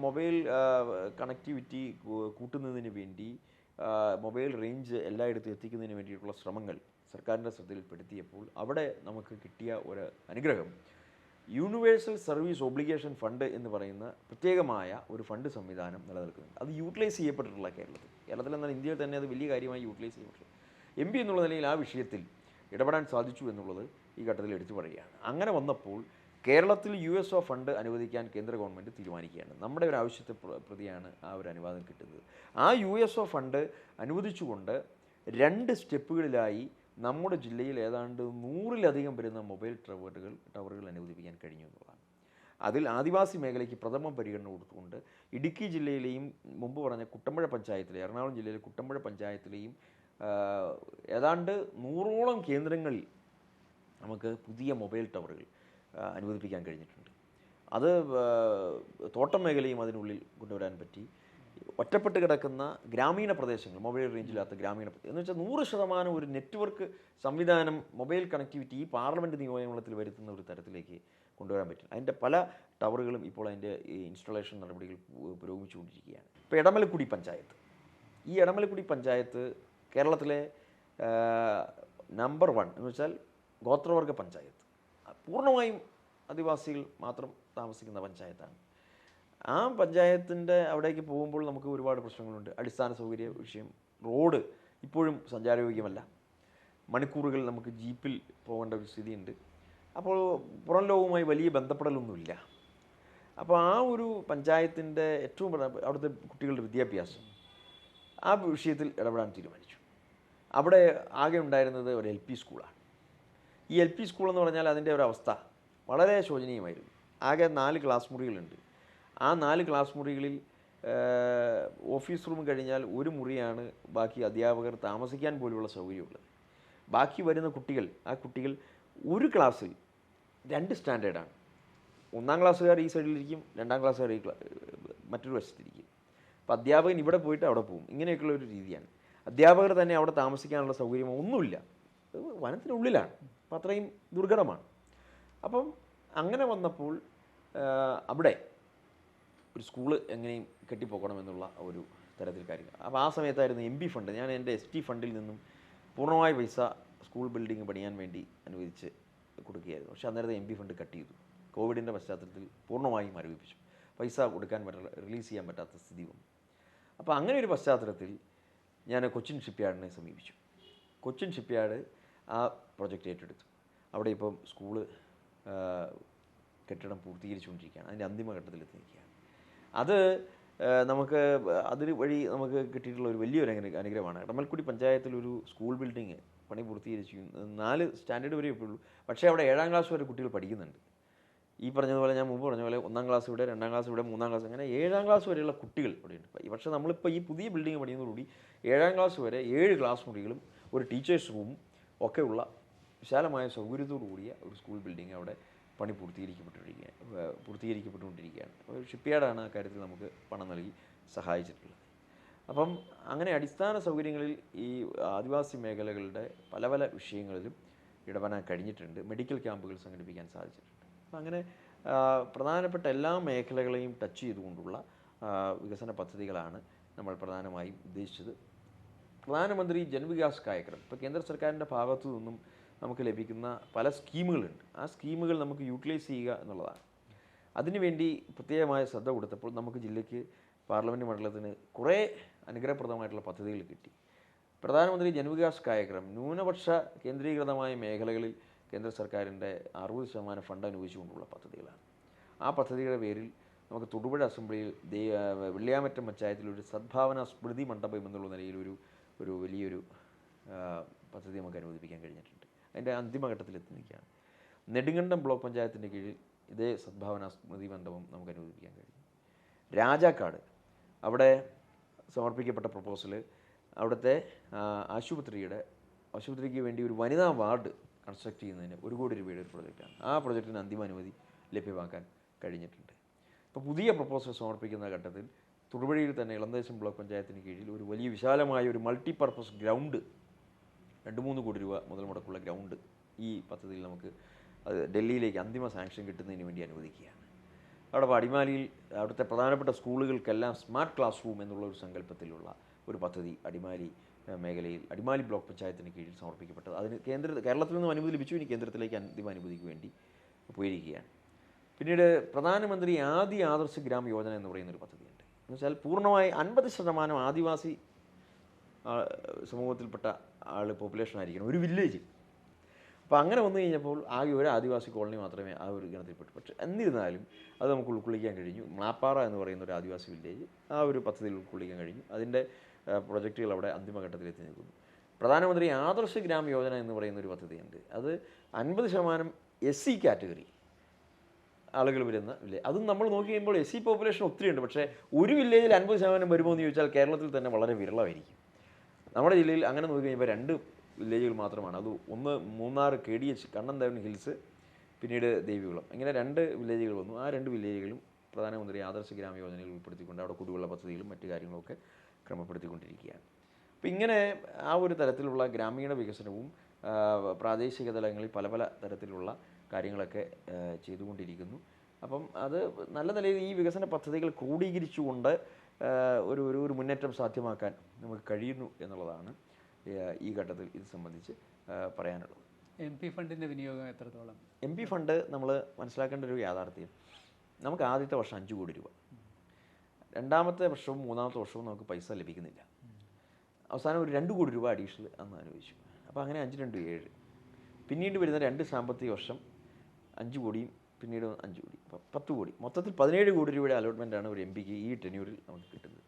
മൊബൈൽ കണക്ടിവിറ്റി കൂട്ടുന്നതിന് വേണ്ടി, മൊബൈൽ റേഞ്ച് എല്ലായിടത്തും എത്തിക്കുന്നതിന് വേണ്ടിയിട്ടുള്ള ശ്രമങ്ങൾ സർക്കാരിൻ്റെ ശ്രദ്ധയിൽപ്പെടുത്തിയപ്പോൾ അവിടെ നമുക്ക് കിട്ടിയ ഒരു അനുഗ്രഹം യൂണിവേഴ്സൽ സർവീസ് ഒബ്ലിഗേഷൻ ഫണ്ട് എന്ന് പറയുന്ന പ്രത്യേകമായ ഒരു ഫണ്ട് സംവിധാനം നിലനിൽക്കുന്നുണ്ട്. അത് യൂട്ടിലൈസ് ചെയ്യപ്പെട്ടിട്ടുള്ള കേരളത്തിൽ എന്നാൽ ഇന്ത്യയിൽ തന്നെ അത് വലിയ കാര്യമായി യൂട്ടിലൈസ് ചെയ്യപ്പെട്ടിട്ടുള്ളത്. MP എന്നുള്ള നിലയിൽ ആ വിഷയത്തിൽ ഇടപെടാൻ സാധിച്ചു എന്നുള്ളത് ഈ ഘട്ടത്തിൽ എടുത്തു പറയുകയാണ്. അങ്ങനെ വന്നപ്പോൾ കേരളത്തിൽ USO ഫണ്ട് അനുവദിക്കാൻ കേന്ദ്ര ഗവൺമെൻറ് തീരുമാനിക്കുകയാണ്. നമ്മുടെ ഒരു ആവശ്യത്തെ പ്രതിയാണ് ആ ഒരു അനുവാദം കിട്ടുന്നത്. ആ USO ഫണ്ട് അനുവദിച്ചുകൊണ്ട് 2 സ്റ്റെപ്പുകളിലായി നമ്മുടെ ജില്ലയിൽ ഏതാണ്ട് 100-ലധികം വരുന്ന മൊബൈൽ ടവറുകൾ അനുവദിപ്പിക്കാൻ കഴിഞ്ഞു എന്നുള്ളതാണ്. അതിൽ ആദിവാസി മേഖലയ്ക്ക് പ്രഥമ പരിഗണന കൊടുത്തുകൊണ്ട് ഇടുക്കി ജില്ലയിലെയും മുമ്പ് പറഞ്ഞ കുട്ടമ്പുഴ പഞ്ചായത്തിലെ, എറണാകുളം ജില്ലയിലെ കുട്ടമ്പുഴ പഞ്ചായത്തിലെയും ഏതാണ്ട് 100ഓളം കേന്ദ്രങ്ങളിൽ നമുക്ക് പുതിയ മൊബൈൽ ടവറുകൾ അനുവദിപ്പിക്കാൻ കഴിഞ്ഞിട്ടുണ്ട്. അത് തോട്ടം മേഖലയും അതിനുള്ളിൽ കൊണ്ടുവരാൻ പറ്റി. ഒറ്റപ്പെട്ട് കിടക്കുന്ന ഗ്രാമീണ പ്രദേശങ്ങൾ, മൊബൈൽ റേഞ്ചില്ലാത്ത ഗ്രാമീണ പ്രദേശം എന്ന് വെച്ചാൽ 100% ഒരു നെറ്റ്വർക്ക് സംവിധാനം, മൊബൈൽ കണക്ടിവിറ്റി ഈ പാർലമെൻറ്റ് നിയമനത്തിൽ വരുത്തുന്ന ഒരു തരത്തിലേക്ക് കൊണ്ടുവരാൻ പറ്റും. അതിൻ്റെ പല ടവറുകളും ഇപ്പോൾ അതിൻ്റെ ഇൻസ്റ്റലേഷൻ നടപടികൾ പുരോഗമിച്ചുകൊണ്ടിരിക്കുകയാണ്. ഇപ്പോൾ എടമലക്കുടി പഞ്ചായത്ത്, ഈ എടമലക്കുടി പഞ്ചായത്ത് കേരളത്തിലെ നമ്പർ 1 എന്ന് വെച്ചാൽ ഗോത്രവർഗ പഞ്ചായത്ത്, പൂർണ്ണമായും ആദിവാസികൾ മാത്രം താമസിക്കുന്ന പഞ്ചായത്താണ്. ആ പഞ്ചായത്തിൻ്റെ അവിടേക്ക് പോകുമ്പോൾ നമുക്ക് ഒരുപാട് പ്രശ്നങ്ങളുണ്ട്. അടിസ്ഥാന സൗകര്യ വിഷയം, റോഡ് ഇപ്പോഴും സഞ്ചാരയോഗ്യമല്ല, മണിക്കൂറുകൾ നമുക്ക് ജീപ്പിൽ പോകേണ്ട ഒരു സ്ഥിതിയുണ്ട്. അപ്പോൾ പുറം ലോകവുമായി വലിയ ബന്ധപ്പെടലൊന്നുമില്ല. അപ്പോൾ ആ ഒരു പഞ്ചായത്തിൻ്റെ ഏറ്റവും അവിടുത്തെ കുട്ടികളുടെ വിദ്യാഭ്യാസം, ആ വിഷയത്തിൽ ഇടപെടാൻ തീരുമാനിച്ചു. അവിടെ ആകെ ഉണ്ടായിരുന്നത് ഒരു LP സ്കൂളാണ്. ഈ LP സ്കൂളെന്ന് പറഞ്ഞാൽ അതിൻ്റെ ഒരവസ്ഥ വളരെ ശോചനീയമായിരുന്നു. ആകെ 4 ക്ലാസ് മുറികളുണ്ട്. ആ 4 ക്ലാസ് മുറികളിൽ ഓഫീസ് റൂം കഴിഞ്ഞാൽ ഒരു മുറിയാണ് ബാക്കി അധ്യാപകർ താമസിക്കാൻ പോലുള്ള സൗകര്യമുള്ളത്. ബാക്കി വരുന്ന കുട്ടികൾ, ആ കുട്ടികൾ ഒരു ക്ലാസ്സിൽ 2 സ്റ്റാൻഡേർഡാണ്. 1-ാം ക്ലാസ്സുകാർ ഈ സൈഡിലിരിക്കും, 2-ാം ക്ലാസ്സുകാർ ഈ മറ്റൊരു വശത്തിരിക്കും. അപ്പോൾ അധ്യാപകൻ ഇവിടെ പോയിട്ട് അവിടെ പോകും. ഇങ്ങനെയൊക്കെയുള്ള ഒരു രീതിയാണ്. അധ്യാപകർ തന്നെ അവിടെ താമസിക്കാനുള്ള സൗകര്യമോ ഒന്നുമില്ല. വനത്തിനുള്ളിലാണ്. അപ്പോൾ അത്രയും ദുർഘടമാണ്. അപ്പം അങ്ങനെ വന്നപ്പോൾ അവിടെ ഒരു സ്കൂള് എങ്ങനെയും കെട്ടിപ്പോക്കണമെന്നുള്ള ഒരു തരത്തിൽ കാര്യങ്ങൾ. അപ്പോൾ ആ സമയത്തായിരുന്നു MP ഫണ്ട്, ഞാൻ എൻ്റെ ST ഫണ്ടിൽ നിന്നും പൂർണ്ണമായ പൈസ സ്കൂൾ ബിൽഡിംഗ് പണിയാൻ വേണ്ടി അനുവദിച്ച് കൊടുക്കുകയായിരുന്നു. പക്ഷേ അന്നേരത്തെ MP ഫണ്ട് കട്ട് ചെയ്തു. കോവിഡിൻ്റെ പശ്ചാത്തലത്തിൽ പൂർണ്ണമായും മരവിപ്പിച്ചു. പൈസ കൊടുക്കാൻ റിലീസ് ചെയ്യാൻ പറ്റാത്ത സ്ഥിതി വന്നു. അപ്പോൾ അങ്ങനെ ഒരു പശ്ചാത്തലത്തിൽ ഞാൻ കൊച്ചിൻ ഷിപ്പ്യാർഡിനെ സമീപിച്ചു. കൊച്ചിൻ ഷിപ്പ്യാർഡ് ആ പ്രൊജക്റ്റ് ഏറ്റെടുത്തു. അവിടെ ഇപ്പം സ്കൂള് കെട്ടിടം പൂർത്തീകരിച്ചുകൊണ്ടിരിക്കുകയാണ്. അതിൻ്റെ അന്തിമഘട്ടത്തിലെത്തിയിരിക്കുകയാണ്. അത് നമുക്ക് അതിന് വഴി നമുക്ക് കിട്ടിയിട്ടുള്ള ഒരു വലിയൊരു അനുഗ്രഹമാണ്. എടമൽക്കുടി പഞ്ചായത്തിൽ ഒരു സ്കൂൾ ബിൽഡിങ് പണി പൂർത്തീകരിച്ചു. 4 സ്റ്റാൻഡേർഡ് വരെ ഇപ്പോൾ ഉള്ളൂ. പക്ഷേ അവിടെ 7-ാം ക്ലാസ് വരെ കുട്ടികൾ പഠിക്കുന്നുണ്ട്. ഈ പറഞ്ഞതുപോലെ, ഞാൻ മുമ്പ് പറഞ്ഞ പോലെ 1-ാം ക്ലാസ് ഇവിടെ, 2-ാം ക്ലാസ് ഇവിടെ, 3-ാം ക്ലാസ്, അങ്ങനെ 7-ാം ക്ലാസ് വരെയുള്ള കുട്ടികൾ ഇവിടെയുണ്ട്. പക്ഷേ നമ്മളിപ്പോൾ ഈ പുതിയ ബിൽഡിംഗ് പണിയുന്നതോടുകൂടി 7-ാം ക്ലാസ് വരെ 7 ക്ലാസ് മുറികളും ഒരു ടീച്ചേഴ്സ് റൂമും ഒക്കെയുള്ള വിശാലമായ സൗകര്യത്തോടു കൂടിയ ഒരു സ്കൂൾ ബിൽഡിംഗ് അവിടെ പണി പൂർത്തീകരിക്കപ്പെട്ടുകൊണ്ടിരിക്കുകയാണ്. അപ്പോൾ ഷിപ്പ്യാർഡാണ് ആ കാര്യത്തിൽ നമുക്ക് പണം നൽകി സഹായിച്ചിട്ടുള്ളത്. അപ്പം അങ്ങനെ അടിസ്ഥാന സൗകര്യങ്ങളിൽ ഈ ആദിവാസി മേഖലകളുടെ പല പല വിഷയങ്ങളിലും ഇടപെടാൻ കഴിഞ്ഞിട്ടുണ്ട്. മെഡിക്കൽ ക്യാമ്പുകൾ സംഘടിപ്പിക്കാൻ സാധിച്ചിട്ടുണ്ട്. അപ്പം അങ്ങനെ പ്രധാനപ്പെട്ട എല്ലാ മേഖലകളെയും ടച്ച് ചെയ്തുകൊണ്ടുള്ള വികസന പദ്ധതികളാണ് നമ്മൾ പ്രധാനമായും ഉദ്ദേശിച്ചത്. പ്രധാനമന്ത്രി ജൻവികാസ് കാര്യക്രം, ഇപ്പോൾ കേന്ദ്ര സർക്കാരിൻ്റെ ഭാഗത്തു നിന്നും നമുക്ക് ലഭിക്കുന്ന പല സ്കീമുകളുണ്ട്. ആ സ്കീമുകൾ നമുക്ക് യൂട്ടിലൈസ് ചെയ്യുക എന്നുള്ളതാണ്. അതിനുവേണ്ടി പ്രത്യേകമായ ശ്രദ്ധ കൊടുത്തപ്പോൾ നമുക്ക് ജില്ലയ്ക്ക് പാർലമെൻറ്റ് മണ്ഡലത്തിന് കുറേ അനുഗ്രഹപ്രദമായിട്ടുള്ള പദ്ധതികൾ കിട്ടി. പ്രധാനമന്ത്രി ജൻവികാസ് കാര്യക്രം ന്യൂനപക്ഷ കേന്ദ്രീകൃതമായ മേഖലകളിൽ കേന്ദ്ര സർക്കാരിൻ്റെ 60% ഫണ്ട് അനുവദിച്ചുകൊണ്ടുള്ള പദ്ധതികളാണ്. ആ പദ്ധതിയുടെ പേരിൽ നമുക്ക് തൊടുപുഴ അസംബ്ലിയിൽ വെള്ളിയാമറ്റം പഞ്ചായത്തിൽ ഒരു സദ്ഭാവന സ്മൃതി മണ്ഡപം എന്നുള്ള നിലയിൽ ഒരു വലിയൊരു പദ്ധതി നമുക്ക് അനുവദിപ്പിക്കാൻ കഴിഞ്ഞിട്ടുണ്ട്. അതിൻ്റെ അന്തിമഘട്ടത്തിലെത്തി നിൽക്കുകയാണ്. നെടുങ്കണ്ടം ബ്ലോക്ക് പഞ്ചായത്തിൻ്റെ കീഴിൽ ഇതേ സദ്ഭാവന സ്മൃതി മണ്ഡപം നമുക്ക് അനുവദിപ്പിക്കാൻ കഴിഞ്ഞു. രാജാക്കാട് അവിടെ സമർപ്പിക്കപ്പെട്ട പ്രപ്പോസൽ, അവിടുത്തെ ആശുപത്രിക്ക് വേണ്ടി ഒരു വനിതാ വാർഡ് കൺസ്ട്രക്ട് ചെയ്യുന്നതിന് 1 കോടി രൂപയുടെ ഒരു പ്രൊജക്റ്റാണ്. ആ പ്രൊജക്റ്റിന് അന്തിമ അനുമതി ലഭ്യമാക്കാൻ കഴിഞ്ഞിട്ടുണ്ട്. ഇപ്പോൾ പുതിയ പ്രപ്പോസൽ സമർപ്പിക്കുന്ന ഘട്ടത്തിൽ തൊടുപുഴയിൽ തന്നെ ഇളന്തേശം ബ്ലോക്ക് പഞ്ചായത്തിന് കീഴിൽ ഒരു വലിയ വിശാലമായ ഒരു മൾട്ടിപർപ്പസ് ഗ്രൗണ്ട്, 2-3 കോടി രൂപ മുതൽ മുടക്കുള്ള ഗ്രൗണ്ട് ഈ പദ്ധതിയിൽ നമുക്ക് അത് ഡൽഹിയിലേക്ക് അന്തിമ സാങ്ഷൻ കിട്ടുന്നതിന് വേണ്ടി അനുവദിക്കുകയാണ്. അവിടെ അടിമാലിയിൽ അവിടുത്തെ പ്രധാനപ്പെട്ട സ്കൂളുകൾക്കെല്ലാം സ്മാർട്ട് ക്ലാസ് റൂം എന്നുള്ള ഒരു സങ്കല്പത്തിലുള്ള ഒരു പദ്ധതി അടിമാലി മേഖലയിൽ അടിമാലി ബ്ലോക്ക് പഞ്ചായത്തിന് കീഴിൽ സമർപ്പിക്കപ്പെട്ടത്. അതിന് കേരളത്തിൽ നിന്നും അനുമതി ലഭിച്ചു. ഇനി കേന്ദ്രത്തിലേക്ക് അന്തിമ അനുമതിക്ക് വേണ്ടി പോയിരിക്കുകയാണ്. പിന്നീട് പ്രധാനമന്ത്രി ആദർശ് ഗ്രാം യോജന എന്ന് പറയുന്നൊരു പദ്ധതിയുണ്ട്. എന്ന് വെച്ചാൽ പൂർണ്ണമായി 50% ആദിവാസി സമൂഹത്തിൽപ്പെട്ട പോപ്പുലേഷൻ ആയിരിക്കണം ഒരു വില്ലേജിൽ. അപ്പോൾ അങ്ങനെ വന്നു കഴിഞ്ഞപ്പോൾ ആകെ ഒരു ആദിവാസി കോളനി മാത്രമേ ആ ഒരു ഗണത്തിൽപ്പെട്ടു. പക്ഷേ എന്നിരുന്നാലും അത് നമുക്ക് ഉൾക്കൊള്ളിക്കാൻ കഴിഞ്ഞു. മാപ്പാറ എന്ന് പറയുന്ന ഒരു ആദിവാസി വില്ലേജ് ആ ഒരു പദ്ധതിയിൽ ഉൾക്കൊള്ളിക്കാൻ കഴിഞ്ഞു. അതിൻ്റെ പ്രൊജക്റ്റുകൾ അവിടെ അന്തിമഘട്ടത്തിലെത്തി നിൽക്കുന്നു. പ്രധാനമന്ത്രി ആദർശ് ഗ്രാം യോജന എന്ന് പറയുന്ന ഒരു പദ്ധതിയുണ്ട്. അത് 50% SC കാറ്റഗറി ആളുകൾ വരുന്ന വില്ലേജ്. അതും നമ്മൾ നോക്കി കഴിയുമ്പോൾ SC പോപ്പുലേഷൻ ഒത്തിരി ഉണ്ട്. പക്ഷേ ഒരു വില്ലേജിൽ 50% വരുമോ എന്ന് ചോദിച്ചാൽ കേരളത്തിൽ തന്നെ വളരെ വിരളമായിരിക്കും. നമ്മുടെ ജില്ലയിൽ അങ്ങനെ നോക്കി കഴിയുമ്പോൾ 2 വില്ലേജുകൾ മാത്രമാണ്. അത് ഒന്ന് മൂന്നാർ KDH കണ്ണന്തേവൻ ഹിൽസ്, പിന്നീട് ദേവികുളം, ഇങ്ങനെ 2 വില്ലേജുകൾ വന്നു. ആ 2 വില്ലേജുകളും പ്രധാനമന്ത്രി ആദർശ് ഗ്രാമ യോജനയിൽ ഉൾപ്പെടുത്തിക്കൊണ്ട് അവിടെ കുടിവെള്ള പദ്ധതികളും മറ്റു കാര്യങ്ങളൊക്കെ ക്രമപ്പെടുത്തിക്കൊണ്ടിരിക്കുകയാണ്. അപ്പോൾ ഇങ്ങനെ ആ ഒരു തരത്തിലുള്ള ഗ്രാമീണ വികസനവും പ്രാദേശിക തലങ്ങളിൽ പല പല തരത്തിലുള്ള കാര്യങ്ങളൊക്കെ ചെയ്തുകൊണ്ടിരിക്കുന്നു. അപ്പം അത് നല്ല നിലയിൽ ഈ വികസന പദ്ധതികൾ ക്രോഡീകരിച്ചുകൊണ്ട് ഒരു മുന്നേറ്റം സാധ്യമാക്കാൻ നമുക്ക് കഴിയുന്നു എന്നുള്ളതാണ് ഈ ഘട്ടത്തിൽ ഇത് സംബന്ധിച്ച് പറയാനുള്ളത്. MP ഫണ്ടിൻ്റെ വിനിയോഗം എത്രത്തോളം? MP ഫണ്ട് നമ്മൾ മനസ്സിലാക്കേണ്ട ഒരു യാഥാർത്ഥ്യം, നമുക്ക് ആദ്യത്തെ വർഷം 5 കോടി രൂപ, രണ്ടാമത്തെ വർഷവും മൂന്നാമത്തെ വർഷവും നമുക്ക് പൈസ ലഭിക്കുന്നില്ല. അവസാനം ഒരു 2 കോടി രൂപ അഡീഷണൽ അന്ന് അനുവദിച്ചു. അപ്പോൾ അങ്ങനെ 5 2 7, പിന്നീട് വരുന്ന 2 സാമ്പത്തിക വർഷം 5 കോടിയും പിന്നീട് 5 കോടി, 10 കോടി, മൊത്തത്തിൽ 17 കോടി രൂപയുടെ അലോട്ട്മെൻറ്റാണ് ഒരു MP ക്ക് ഈ ടെന്യൂറിൽ നമുക്ക് കിട്ടുന്നത്.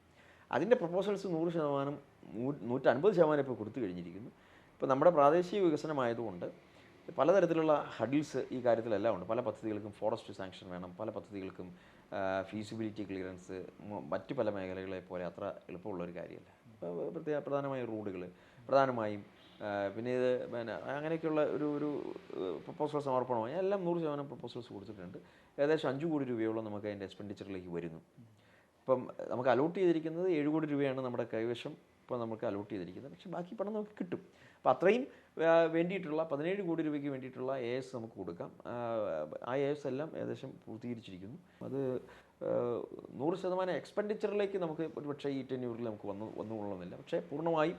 അതിൻ്റെ പ്രപ്പോസൽസ് 100%, 150% ഇപ്പോൾ കൊടുത്തു കഴിഞ്ഞിരിക്കുന്നു. ഇപ്പോൾ നമ്മുടെ പ്രാദേശിക വികസനമായതുകൊണ്ട് പലതരത്തിലുള്ള ഹഡിൽസ് ഈ കാര്യത്തിലെല്ലാം ഉണ്ട്. പല പദ്ധതികൾക്കും ഫോറസ്റ്റ് സാങ്ഷൻ വേണം, പല പദ്ധതികൾക്കും ഫീസിബിലിറ്റി ക്ലിയറൻസ് മറ്റ് പല മേഖലകളെ പോലെ അത്ര എളുപ്പമുള്ളൊരു കാര്യമല്ല. പ്രധാനമായും റോഡുകൾ, പ്രധാനമായും പിന്നെ ഇത് അങ്ങനെയൊക്കെയുള്ള ഒരു പ്രപ്പോസൽ സമർപ്പണമായി എല്ലാം 100% പ്രപ്പോസൽസ് കൊടുത്തിട്ടുണ്ട്. ഏകദേശം 5 കോടി രൂപയോളം നമുക്ക് അതിൻ്റെ എക്സ്പെൻഡിച്ചറിലേക്ക് വരുന്നു. ഇപ്പം നമുക്ക് അലോട്ട് ചെയ്തിരിക്കുന്നത് 7 കോടി രൂപയാണ് നമ്മുടെ കൈവശം ഇപ്പോൾ നമുക്ക് അലോട്ട് ചെയ്തിരിക്കുന്നത്. പക്ഷേ ബാക്കി പണം നമുക്ക് കിട്ടും. അപ്പോൾ അത്രയും വേണ്ടിയിട്ടുള്ള 17 കോടി രൂപയ്ക്ക് വേണ്ടിയിട്ടുള്ള AS നമുക്ക് കൊടുക്കാം. ആ AS എല്ലാം ഏകദേശം പൂർത്തീകരിച്ചിരിക്കുന്നു. അത് 100% എക്സ്പെൻഡിച്ചറിലേക്ക് നമുക്ക് ഒരുപക്ഷേ ഈ ടെന്യൂറിൽ നമുക്ക് വന്നുകൊള്ളുന്നില്ല. പക്ഷേ പൂർണ്ണമായും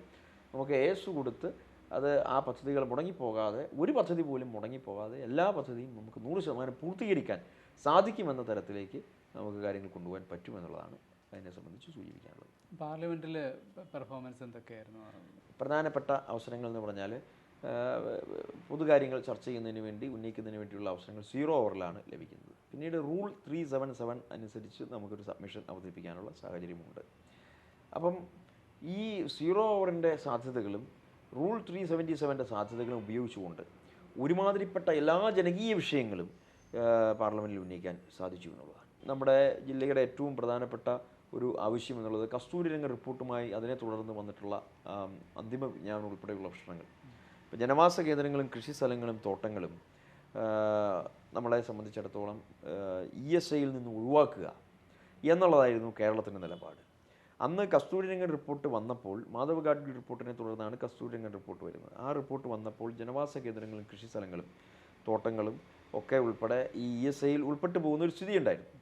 നമുക്ക് AS കൊടുത്ത് അത് ആ പദ്ധതികൾ മുടങ്ങിപ്പോകാതെ, ഒരു പദ്ധതി പോലും മുടങ്ങിപ്പോകാതെ എല്ലാ പദ്ധതിയും നമുക്ക് 100% പൂർത്തീകരിക്കാൻ സാധിക്കുമെന്ന തരത്തിലേക്ക് നമുക്ക് കാര്യങ്ങൾ കൊണ്ടുപോകാൻ പറ്റുമെന്നുള്ളതാണ് അതിനെ സംബന്ധിച്ച് സൂചിപ്പിക്കാനുള്ളത്. പാർലമെൻറ്റിൽ പെർഫോമൻസ് എന്തൊക്കെയായിരുന്നു? പ്രധാനപ്പെട്ട അവസരങ്ങൾ എന്ന് പറഞ്ഞാൽ പൊതുകാര്യങ്ങൾ ചർച്ച ചെയ്യുന്നതിന് വേണ്ടി ഉന്നയിക്കുന്നതിന് വേണ്ടിയുള്ള അവസരങ്ങൾ 0 ഓവറിലാണ് ലഭിക്കുന്നത്. പിന്നീട് റൂൾ 377 അനുസരിച്ച് നമുക്കൊരു സബ്മിഷൻ അവതരിപ്പിക്കാനുള്ള സാഹചര്യമുണ്ട്. അപ്പം ഈ 0 ഓവറിൻ്റെ സാധ്യതകളും റൂൾ 377ൻ്റെ സാധ്യതകളും ഉപയോഗിച്ചുകൊണ്ട് ഒരുമാതിരിപ്പെട്ട എല്ലാ ജനകീയ വിഷയങ്ങളും പാർലമെൻറ്റിൽ ഉന്നയിക്കാൻ സാധിച്ചു എന്നുള്ളതാണ്. നമ്മുടെ ജില്ലയുടെ ഏറ്റവും പ്രധാനപ്പെട്ട ഒരു ആവശ്യം എന്നുള്ളത് കസ്തൂരിരംഗ റിപ്പോർട്ടുമായി അതിനെ തുടർന്ന് വന്നിട്ടുള്ള അന്തിമ വിജ്ഞാപനം ഉൾപ്പെടെയുള്ള പ്രശ്നങ്ങൾ. ഇപ്പോൾ ജനവാസ കേന്ദ്രങ്ങളും കൃഷി സ്ഥലങ്ങളും തോട്ടങ്ങളും നമ്മളെ സംബന്ധിച്ചിടത്തോളം ESIയിൽ നിന്ന് ഒഴിവാക്കുക എന്നുള്ളതായിരുന്നു കേരളത്തിൻ്റെ നിലപാട്. അന്ന് കസ്തൂരിരംഗൻ റിപ്പോർട്ട് വന്നപ്പോൾ, മാധവ് ഗാഡ്ഗിൽ റിപ്പോർട്ടിനെ തുടർന്നാണ് കസ്തൂരിരംഗൻ റിപ്പോർട്ട് വരുന്നത്. ആ റിപ്പോർട്ട് വന്നപ്പോൾ ജനവാസ കേന്ദ്രങ്ങളും കൃഷി സ്ഥലങ്ങളും തോട്ടങ്ങളും ഒക്കെ ഉൾപ്പെടെ ഈ ESIയിൽ ഉൾപ്പെട്ടു പോകുന്ന ഒരു സ്ഥിതി ഉണ്ടായിരുന്നു.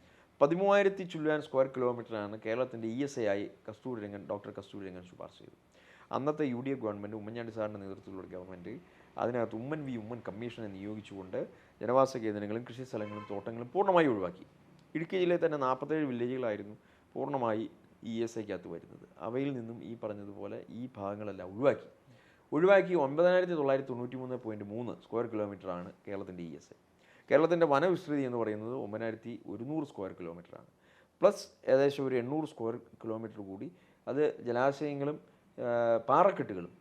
13,000 ചില്ലുവാൻ സ്ക്വയർ കിലോമീറ്ററാണ് കേരളത്തിൻ്റെ ESI ആയി ഡോക്ടർ കസ്തൂരിരംഗൻ ശുപാർശ ചെയ്തു. അന്നത്തെ UDF ഗവൺമെൻറ്, ഉമ്മൻചാണ്ടി സാറിൻ്റെ നേതൃത്വത്തിലുള്ള ഗവൺമെൻറ് അതിനകത്ത് ഉമ്മൻ കമ്മീഷനെ നിയോഗിച്ചുകൊണ്ട് ജനവാസ കേന്ദ്രങ്ങളും കൃഷി സ്ഥലങ്ങളും തോട്ടങ്ങളും പൂർണ്ണമായി ഒഴിവാക്കി. ഇടുക്കി ജില്ലയിൽ തന്നെ 47 വില്ലേജുകളായിരുന്നു പൂർണ്ണമായി ESIക്കകത്ത് വരുന്നത്. അവയിൽ നിന്നും ഈ പറഞ്ഞതുപോലെ ഈ ഭാഗങ്ങളെല്ലാം ഒഴിവാക്കി 9,993.3 സ്ക്വയർ കിലോമീറ്ററാണ് കേരളത്തിൻ്റെ ESI. കേരളത്തിൻ്റെ വനവിസ്തൃതി എന്ന് പറയുന്നത് 9,100 സ്ക്വയർ കിലോമീറ്ററാണ്. പ്ലസ് ഏകദേശം ഒരു 800 സ്ക്വയർ കിലോമീറ്റർ കൂടി അത് ജലാശയങ്ങളും പാറക്കെട്ടുകളും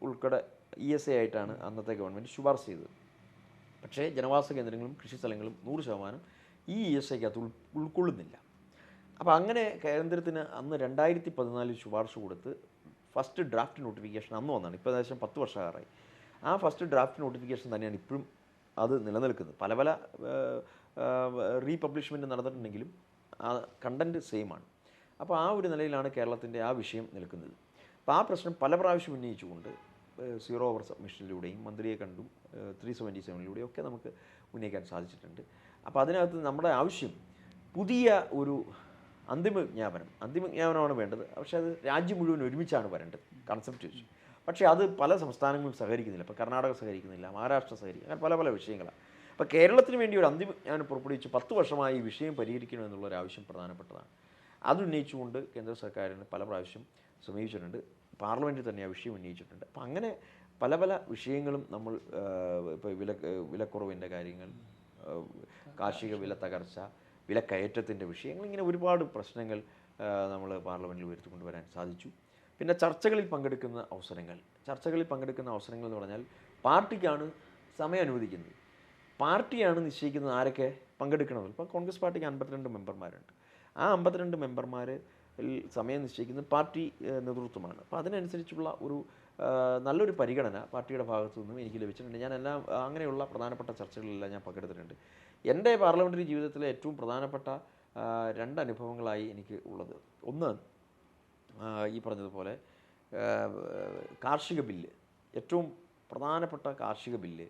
ഉൾപ്പെടെ ESI ആയിട്ടാണ് അന്നത്തെ ഗവൺമെൻറ് ശുപാർശ ചെയ്തത്. പക്ഷേ ജനവാസ കേന്ദ്രങ്ങളും കൃഷി സ്ഥലങ്ങളും 100% ഈ ESIക്കകത്ത് ഉൾക്കൊള്ളുന്നില്ല. അപ്പോൾ അങ്ങനെ കേന്ദ്രത്തിന് അന്ന് 2014 ശുപാർശ കൊടുത്ത് ഫസ്റ്റ് ഡ്രാഫ്റ്റ് നോട്ടിഫിക്കേഷൻ അന്ന് വന്നതാണ്. ഇപ്പോൾ ഏകദേശം 10 വർഷമാറായി. ആ ഫസ്റ്റ് ഡ്രാഫ്റ്റ് നോട്ടിഫിക്കേഷൻ തന്നെയാണ് ഇപ്പോഴും അത് നിലനിൽക്കുന്നത്. പല റീപബ്ലിഷ്മെൻറ്റ് നടന്നിട്ടുണ്ടെങ്കിലും ആ കണ്ടൻറ്റ് സെയിമാണ്. അപ്പോൾ ആ ഒരു നിലയിലാണ് കേരളത്തിൻ്റെ ആ വിഷയം നിൽക്കുന്നത്. അപ്പോൾ ആ പ്രശ്നം പല പ്രാവശ്യം ഉന്നയിച്ചുകൊണ്ട് 0 ഓവർ സബ്മിഷനിലൂടെയും മന്ത്രിയെ കണ്ടും 377 ഒക്കെ നമുക്ക് ഉന്നയിക്കാൻ സാധിച്ചിട്ടുണ്ട്. അപ്പോൾ അതിനകത്ത് നമ്മുടെ ആവശ്യം പുതിയ ഒരു അന്തിമ വിജ്ഞാപനമാണ് വേണ്ടത്. പക്ഷേ അത് രാജ്യം മുഴുവൻ ഒരുമിച്ചാണ് വരേണ്ടത് കൺസെപ്റ്റ് വെച്ച്. പക്ഷേ അത് പല സംസ്ഥാനങ്ങളും സഹകരിക്കുന്നില്ല. ഇപ്പോൾ കർണാടക സഹകരിക്കുന്നില്ല, മഹാരാഷ്ട്ര സഹകരിക്കും, അങ്ങനെ പല വിഷയങ്ങളാണ്. അപ്പോൾ കേരളത്തിന് വേണ്ടി ഒരു അന്തിമ വിജ്ഞാപനം പുറപ്പെടുവിച്ച് 10 വർഷമായി ഈ വിഷയം പരിഹരിക്കണമെന്നുള്ളൊരു ആവശ്യം പ്രധാനപ്പെട്ടതാണ്. അതുന്നയിച്ചുകൊണ്ട് കേന്ദ്ര സർക്കാരിന് പല പ്രാവശ്യം സമീപിച്ചിട്ടുണ്ട്. പാർലമെൻറ്റിൽ തന്നെ ആ വിഷയം ഉന്നയിച്ചിട്ടുണ്ട്. അപ്പം അങ്ങനെ പല വിഷയങ്ങളും നമ്മൾ ഇപ്പോൾ വിലക്കുറവിൻ്റെ കാര്യങ്ങൾ, കാർഷിക വില തകർച്ച, വിലക്കയറ്റത്തിൻ്റെ വിഷയങ്ങൾ, ഇങ്ങനെ ഒരുപാട് പ്രശ്നങ്ങൾ നമ്മൾ പാർലമെൻറ്റിൽ ഉയർത്തിക്കൊണ്ടുവരാൻ സാധിച്ചു. പിന്നെ ചർച്ചകളിൽ പങ്കെടുക്കുന്ന അവസരങ്ങൾ എന്ന് പറഞ്ഞാൽ പാർട്ടിക്കാണ് സമയം അനുവദിക്കുന്നത്, പാർട്ടിയാണ് നിശ്ചയിക്കുന്നത് ആരൊക്കെ പങ്കെടുക്കണമെന്ന്. ഇപ്പോൾ കോൺഗ്രസ് പാർട്ടിക്ക് 52 മെമ്പർമാരുണ്ട്. ആ 52 മെമ്പർമാരിൽ സമയം നിശ്ചയിക്കുന്നത് പാർട്ടി നേതൃത്വമാണ്. അപ്പോൾ അതിനനുസരിച്ചുള്ള ഒരു നല്ലൊരു പരിഗണന പാർട്ടിയുടെ ഭാഗത്തു നിന്നും എനിക്ക് ലഭിച്ചിട്ടുണ്ട്. ഞാൻ അങ്ങനെയുള്ള പ്രധാനപ്പെട്ട ചർച്ചകളിലെല്ലാം ഞാൻ പങ്കെടുത്തിട്ടുണ്ട്. എൻ്റെ പാർലമെൻ്ററി ജീവിതത്തിലെ ഏറ്റവും പ്രധാനപ്പെട്ട 2 അനുഭവങ്ങളായി എനിക്ക് ഉള്ളത്, ഒന്ന് ഈ പറഞ്ഞതുപോലെ കാർഷിക ബില്ല്, ഏറ്റവും പ്രധാനപ്പെട്ട കാർഷിക ബില്ല്.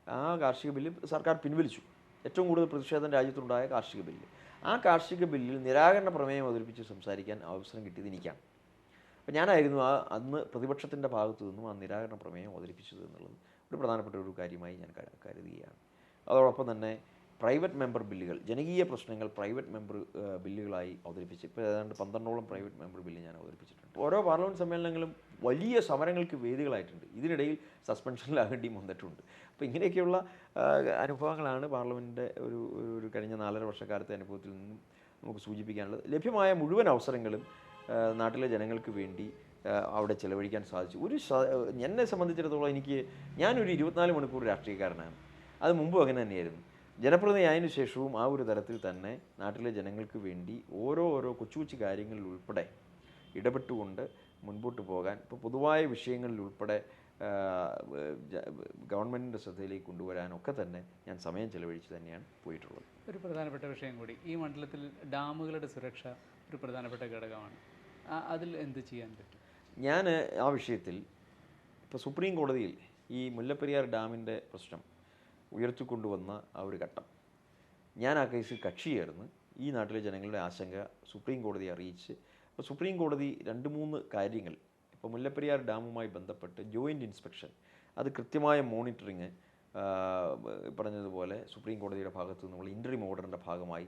ആ കാർഷിക ബില്ല് സർക്കാർ പിൻവലിച്ചു. ഏറ്റവും കൂടുതൽ പ്രതിഷേധം രാജ്യത്തുണ്ടായ കാർഷിക ബില്ല്. ആ കാർഷിക ബില്ലിൽ നിരാകരണ പ്രമേയം അവതരിപ്പിച്ച് സംസാരിക്കാൻ അവസരം കിട്ടിയത് എനിക്കാണ്. അപ്പോൾ ഞാനായിരുന്നു അന്ന് പ്രതിപക്ഷത്തിൻ്റെ ഭാഗത്തു നിന്നും ആ നിരാകരണ പ്രമേയം അവതരിപ്പിച്ചത് എന്നുള്ളത് ഒരു പ്രധാനപ്പെട്ട ഒരു കാര്യമായി ഞാൻ കരുതുകയാണ്. അതോടൊപ്പം തന്നെ പ്രൈവറ്റ് മെമ്പർ ബില്ലുകൾ, ജനകീയ പ്രശ്നങ്ങൾ പ്രൈവറ്റ് മെമ്പർ ബില്ലുകളായി അവതരിപ്പിച്ച് ഇപ്പോൾ ഏതാണ്ട് 12ഓളം പ്രൈവറ്റ് മെമ്പർ ബില്ല് ഞാൻ അവതരിപ്പിച്ചിട്ടുണ്ട്. ഓരോ പാർലമെൻറ്റ് സമ്മേളനങ്ങളും വലിയ സമരങ്ങൾക്ക് വേദികളായിട്ടുണ്ട്. ഇതിനിടയിൽ സസ്പെൻഷനിലാകേണ്ടിയും വന്നിട്ടുണ്ട്. അപ്പോൾ ഇങ്ങനെയൊക്കെയുള്ള അനുഭവങ്ങളാണ് പാർലമെൻറ്റിൻ്റെ ഒരു കഴിഞ്ഞ 4.5 വർഷക്കാലത്തെ അനുഭവത്തിൽ നിന്നും നമുക്ക് സൂചിപ്പിക്കാനുള്ളത്. ലഭ്യമായ മുഴുവൻ അവസരങ്ങളും നാട്ടിലെ ജനങ്ങൾക്ക് വേണ്ടി അവിടെ ചെലവഴിക്കാൻ സാധിച്ചു. എന്നെ സംബന്ധിച്ചിടത്തോളം ഞാനൊരു 24 മണിക്കൂർ രാഷ്ട്രീയക്കാരനാണ്. അത് മുമ്പും അങ്ങനെ തന്നെയായിരുന്നു. ജനപ്രതിനിധിയായതിനു ശേഷവും ആ ഒരു തരത്തിൽ തന്നെ നാട്ടിലെ ജനങ്ങൾക്ക് വേണ്ടി ഓരോ കൊച്ചു കൊച്ചു കാര്യങ്ങളിൽ ഉൾപ്പെടെ ഇടപെട്ടുകൊണ്ട് മുൻപോട്ട് പോകാൻ, ഇപ്പോൾ പൊതുവായ വിഷയങ്ങളിൽ ഉൾപ്പെടെ ഗവൺമെൻറ്റിൻ്റെ ശ്രദ്ധയിലേക്ക് കൊണ്ടുവരാനൊക്കെ തന്നെ ഞാൻ സമയം ചെലവഴിച്ച് തന്നെയാണ് പോയിട്ടുള്ളത്. ഒരു പ്രധാനപ്പെട്ട വിഷയം കൂടി, ഈ മണ്ഡലത്തിൽ ഡാമുകളുടെ സുരക്ഷ ഒരു പ്രധാനപ്പെട്ട ഘടകമാണ്. അതിൽ എന്ത് ചെയ്യാൻ പറ്റും? ഞാൻ ആ വിഷയത്തിൽ ഇപ്പോൾ സുപ്രീം കോടതിയിൽ ഈ മുല്ലപ്പെരിയാർ ഡാമിൻ്റെ പ്രശ്നം ഉയർത്തിക്കൊണ്ടുവന്ന ആ ഒരു ഘട്ടം, ഞാൻ ആ കേസിൽ കക്ഷിയായിരുന്നു. ഈ നാട്ടിലെ ജനങ്ങളുടെ ആശങ്ക സുപ്രീം കോടതിയെ അറിയിച്ച്, അപ്പോൾ സുപ്രീം കോടതി 2-3 കാര്യങ്ങൾ, ഇപ്പോൾ മുല്ലപ്പെരിയാർ ഡാമുമായി ബന്ധപ്പെട്ട് ജോയിൻ്റ് ഇൻസ്പെക്ഷൻ, അത് കൃത്യമായ മോണിറ്ററിങ് പറഞ്ഞതുപോലെ സുപ്രീം കോടതിയുടെ ഭാഗത്തു നിന്നുള്ള ഇൻ്ററിം ഓർഡറിൻ്റെ ഭാഗമായി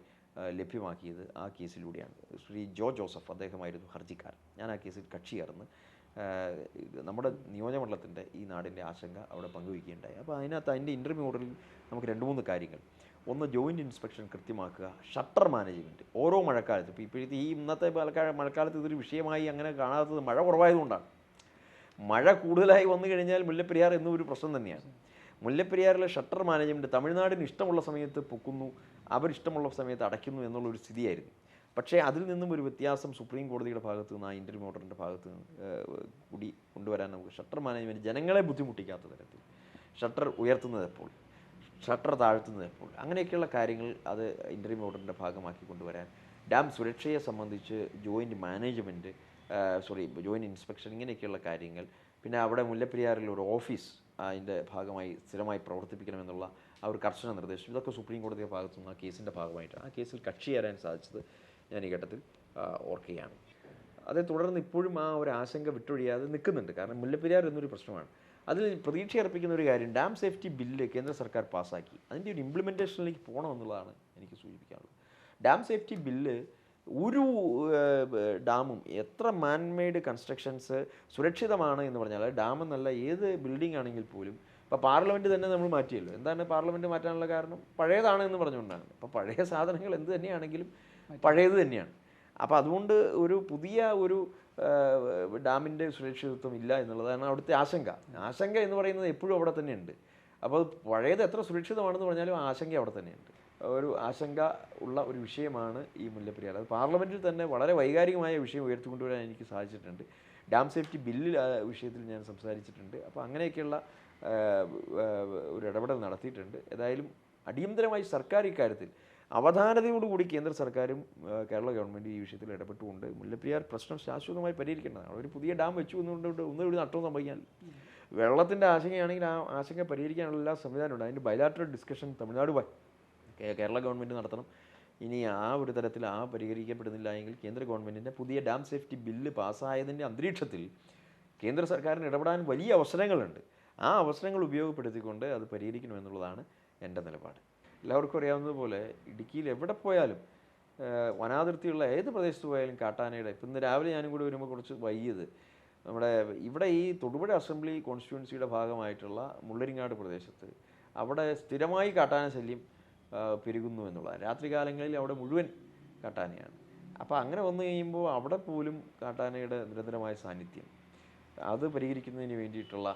ലഭ്യമാക്കിയത് ആ കേസിലൂടെയാണ്. ശ്രീ ജോസഫ് അദ്ദേഹമായിരുന്നു ഹർജിക്കാരൻ. ഞാൻ ആ കേസിൽ കക്ഷിയായിരുന്നു. നമ്മുടെ നിയോജകമണ്ഡലത്തിൻ്റെ ഈ നാടിൻ്റെ ആശങ്ക അവിടെ പങ്കുവയ്ക്കുകയുണ്ടായി. അപ്പോൾ അതിൻ്റെ ഇൻ്റർവ്യൂ ഓർഡറിൽ നമുക്ക് 2-3 കാര്യങ്ങൾ. ഒന്ന്, ജോയിൻ്റ് ഇൻസ്പെക്ഷൻ കൃത്യമാക്കുക. ഷട്ടർ മാനേജ്മെൻറ്റ് ഓരോ മഴക്കാലത്ത്, ഇപ്പോൾ ഇപ്പോഴത്തെ ഇന്നത്തെ മഴക്കാലത്ത് ഇതൊരു വിഷയമായി അങ്ങനെ കാണാത്തത് മഴ കുറവായതുകൊണ്ടാണ്. മഴ കൂടുതലായി വന്നു കഴിഞ്ഞാൽ മുല്ലപ്പെരിയാർ എന്നും ഒരു പ്രശ്നം തന്നെയാണ്. മുല്ലപ്പെരിയാറിലെ ഷട്ടർ മാനേജ്മെൻറ്റ് തമിഴ്നാടിന് ഇഷ്ടമുള്ള സമയത്ത് പൊക്കുന്നു, അവരിഷ്ടമുള്ള സമയത്ത് അടയ്ക്കുന്നു എന്നുള്ളൊരു സ്ഥിതിയായിരുന്നു. പക്ഷേ അതിൽ നിന്നും ഒരു വ്യത്യാസം സുപ്രീം കോടതിയുടെ ഭാഗത്തു നിന്ന്, ആ ഇൻ്റർവ്യൂ ഓർഡറിൻ്റെ ഭാഗത്ത് നിന്ന് കൂടി കൊണ്ടുവരാൻ നമുക്ക് ഷട്ടർ മാനേജ്മെൻറ്റ് ജനങ്ങളെ ബുദ്ധിമുട്ടിക്കാത്ത തരത്തിൽ ഷട്ടർ ഉയർത്തുന്നത് എപ്പോൾ, ഷട്ടർ താഴ്ത്തുന്നത് എപ്പോൾ, അങ്ങനെയൊക്കെയുള്ള കാര്യങ്ങൾ അത് ഇൻ്റർവ്യൂ ഓർഡറിൻ്റെ ഭാഗമാക്കി കൊണ്ടുവരാൻ, ഡാം സുരക്ഷയെ സംബന്ധിച്ച് ജോയിൻറ്റ് മാനേജ്മെൻറ്റ് ജോയിൻറ്റ് ഇൻസ്പെക്ഷൻ, ഇങ്ങനെയൊക്കെയുള്ള കാര്യങ്ങൾ. പിന്നെ അവിടെ മുല്ലപ്പെരിയാറിൽ ഒരു ഓഫീസ് അതിൻ്റെ ഭാഗമായി സ്ഥിരമായി പ്രവർത്തിപ്പിക്കണമെന്നുള്ള ആ ഒരു കർശന നിർദ്ദേശം, ഇതൊക്കെ സുപ്രീം കോടതിയുടെ ഭാഗത്തു നിന്ന് ആ കേസിൻ്റെ ഭാഗമായിട്ടാണ്. ആ കേസിൽ കക്ഷി ചേരാൻ സാധിച്ചത് ഞാൻ ഈ ഘട്ടത്തിൽ ഓർക്കുകയാണ്. അതേ തുടർന്ന് ഇപ്പോഴും ആ ഒരു ആശങ്ക വിട്ടൊഴിയാതെ നിൽക്കുന്നുണ്ട്. കാരണം മുല്ലപ്പെരിയാർ എന്നൊരു പ്രശ്നമാണ്. അതിൽ പ്രതീക്ഷയർപ്പിക്കുന്ന ഒരു കാര്യം, ഡാം സേഫ്റ്റി ബില്ല് കേന്ദ്ര സർക്കാർ പാസ്സാക്കി, അതിൻ്റെ ഒരു ഇംപ്ലിമെൻറ്റേഷനിലേക്ക് പോകണമെന്നുള്ളതാണ് എനിക്ക് സൂചിപ്പിക്കാനുള്ളത്. ഡാം സേഫ്റ്റി ബില്ല് ഒരു ഡാമും എത്ര മാൻമെയ്ഡ് കൺസ്ട്രക്ഷൻസ് സുരക്ഷിതമാണ് എന്ന് പറഞ്ഞാൽ, ഡാം എന്നല്ല ഏത് ബിൽഡിംഗ് ആണെങ്കിൽ പോലും, ഇപ്പോൾ പാർലമെൻറ്റ് തന്നെ നമ്മൾ മാറ്റിയല്ലോ. എന്താണ് പാർലമെൻറ്റ് മാറ്റാനുള്ള കാരണം? പഴയതാണ് എന്ന് പറഞ്ഞുകൊണ്ടാണ്. അപ്പോൾ പഴയ സാധനങ്ങൾ എന്ത് തന്നെയാണെങ്കിലും പഴയത് തന്നെയാണ്. അപ്പോൾ അതുകൊണ്ട് ഒരു പുതിയ ഡാമിൻ്റെ സുരക്ഷിതത്വം ഇല്ല എന്നുള്ളതാണ് അവിടുത്തെ ആശങ്ക എന്ന് പറയുന്നത് എപ്പോഴും അവിടെ തന്നെയുണ്ട്. അപ്പോൾ പഴയത് എത്ര സുരക്ഷിതമാണെന്ന് പറഞ്ഞാലും ആശങ്ക അവിടെ തന്നെയുണ്ട്. ഒരു ആശങ്ക ഉള്ള ഒരു വിഷയമാണ് ഈ മുല്ലപ്പെരിയാർ. അത് പാർലമെൻറ്റിൽ തന്നെ വളരെ വൈകാരികമായ വിഷയം ഉയർത്തിക്കൊണ്ടുവരാൻ എനിക്ക് സാധിച്ചിട്ടുണ്ട്. ഡാം സേഫ്റ്റി ബില്ലിൽ ആ വിഷയത്തിൽ ഞാൻ സംസാരിച്ചിട്ടുണ്ട്. അപ്പോൾ അങ്ങനെയൊക്കെയുള്ള ഒരു ഇടപെടൽ നടത്തിയിട്ടുണ്ട്. ഏതായാലും അടിയന്തരമായി സർക്കാർ ഇക്കാര്യത്തിൽ അവധാനതയോടുകൂടി കേന്ദ്ര സർക്കാരും കേരള ഗവൺമെൻറ് ഈ വിഷയത്തിൽ ഇടപെട്ടുകൊണ്ട് മുല്ലപ്പെരിയാർ പ്രശ്നം ശാശ്വതമായി പരിഹരിക്കേണ്ടതാണ്. ഒരു പുതിയ ഡാം വെച്ചു എന്നുകൊണ്ട് ഒന്നും നഷ്ടവും സംഭവിക്കാൻ, വെള്ളത്തിൻ്റെ ആശങ്കയാണെങ്കിൽ ആ ആശങ്ക പരിഹരിക്കാനുള്ള എല്ലാ സംവിധാനമുണ്ട്. അതിൻ്റെ ബൈലാറ്ററൽ ഡിസ്കഷൻ തമിഴ്നാടുമായി കേരള ഗവൺമെൻറ് നടത്തണം. ഇനി ആ ഒരു തരത്തിൽ പരിഹരിക്കപ്പെടുന്നില്ല എങ്കിൽ കേന്ദ്ര ഗവൺമെൻറ്റിൻ്റെ പുതിയ ഡാം സേഫ്റ്റി ബില്ല് പാസ്സായതിൻ്റെ അന്തരീക്ഷത്തിൽ കേന്ദ്ര സർക്കാരിന് ഇടപെടാൻ വലിയ അവസരങ്ങളുണ്ട്. ആ അവസരങ്ങൾ ഉപയോഗപ്പെടുത്തിക്കൊണ്ട് അത് പരിഹരിക്കണമെന്നുള്ളതാണ് എൻ്റെ നിലപാട്. എല്ലാവർക്കും അറിയാവുന്നതുപോലെ ഇടുക്കിയിൽ എവിടെ പോയാലും വനാതിർത്തിയുള്ള ഏത് പ്രദേശത്ത് പോയാലും കാട്ടാനയുടെ, ഇപ്പം ഇന്ന് രാവിലെ ഞാനും കൂടി വരുമ്പോൾ കുറച്ച് വൈകിയത്, നമ്മുടെ ഇവിടെ ഈ തൊടുപുഴ അസംബ്ലി കോൺസ്റ്റിറ്റ്യുവൻസിയുടെ ഭാഗമായിട്ടുള്ള മുള്ളരിങ്ങാട് പ്രദേശത്ത് അവിടെ സ്ഥിരമായി കാട്ടാന ശല്യം പെരുകുന്നു എന്നുള്ളതാണ്. രാത്രികാലങ്ങളിൽ അവിടെ മുഴുവൻ കാട്ടാനയാണ്. അപ്പോൾ അങ്ങനെ വന്നു കഴിയുമ്പോൾ അവിടെ പോലും കാട്ടാനയുടെ നിരന്തരമായ സാന്നിധ്യം, അത് പരിഹരിക്കുന്നതിന് വേണ്ടിയിട്ടുള്ള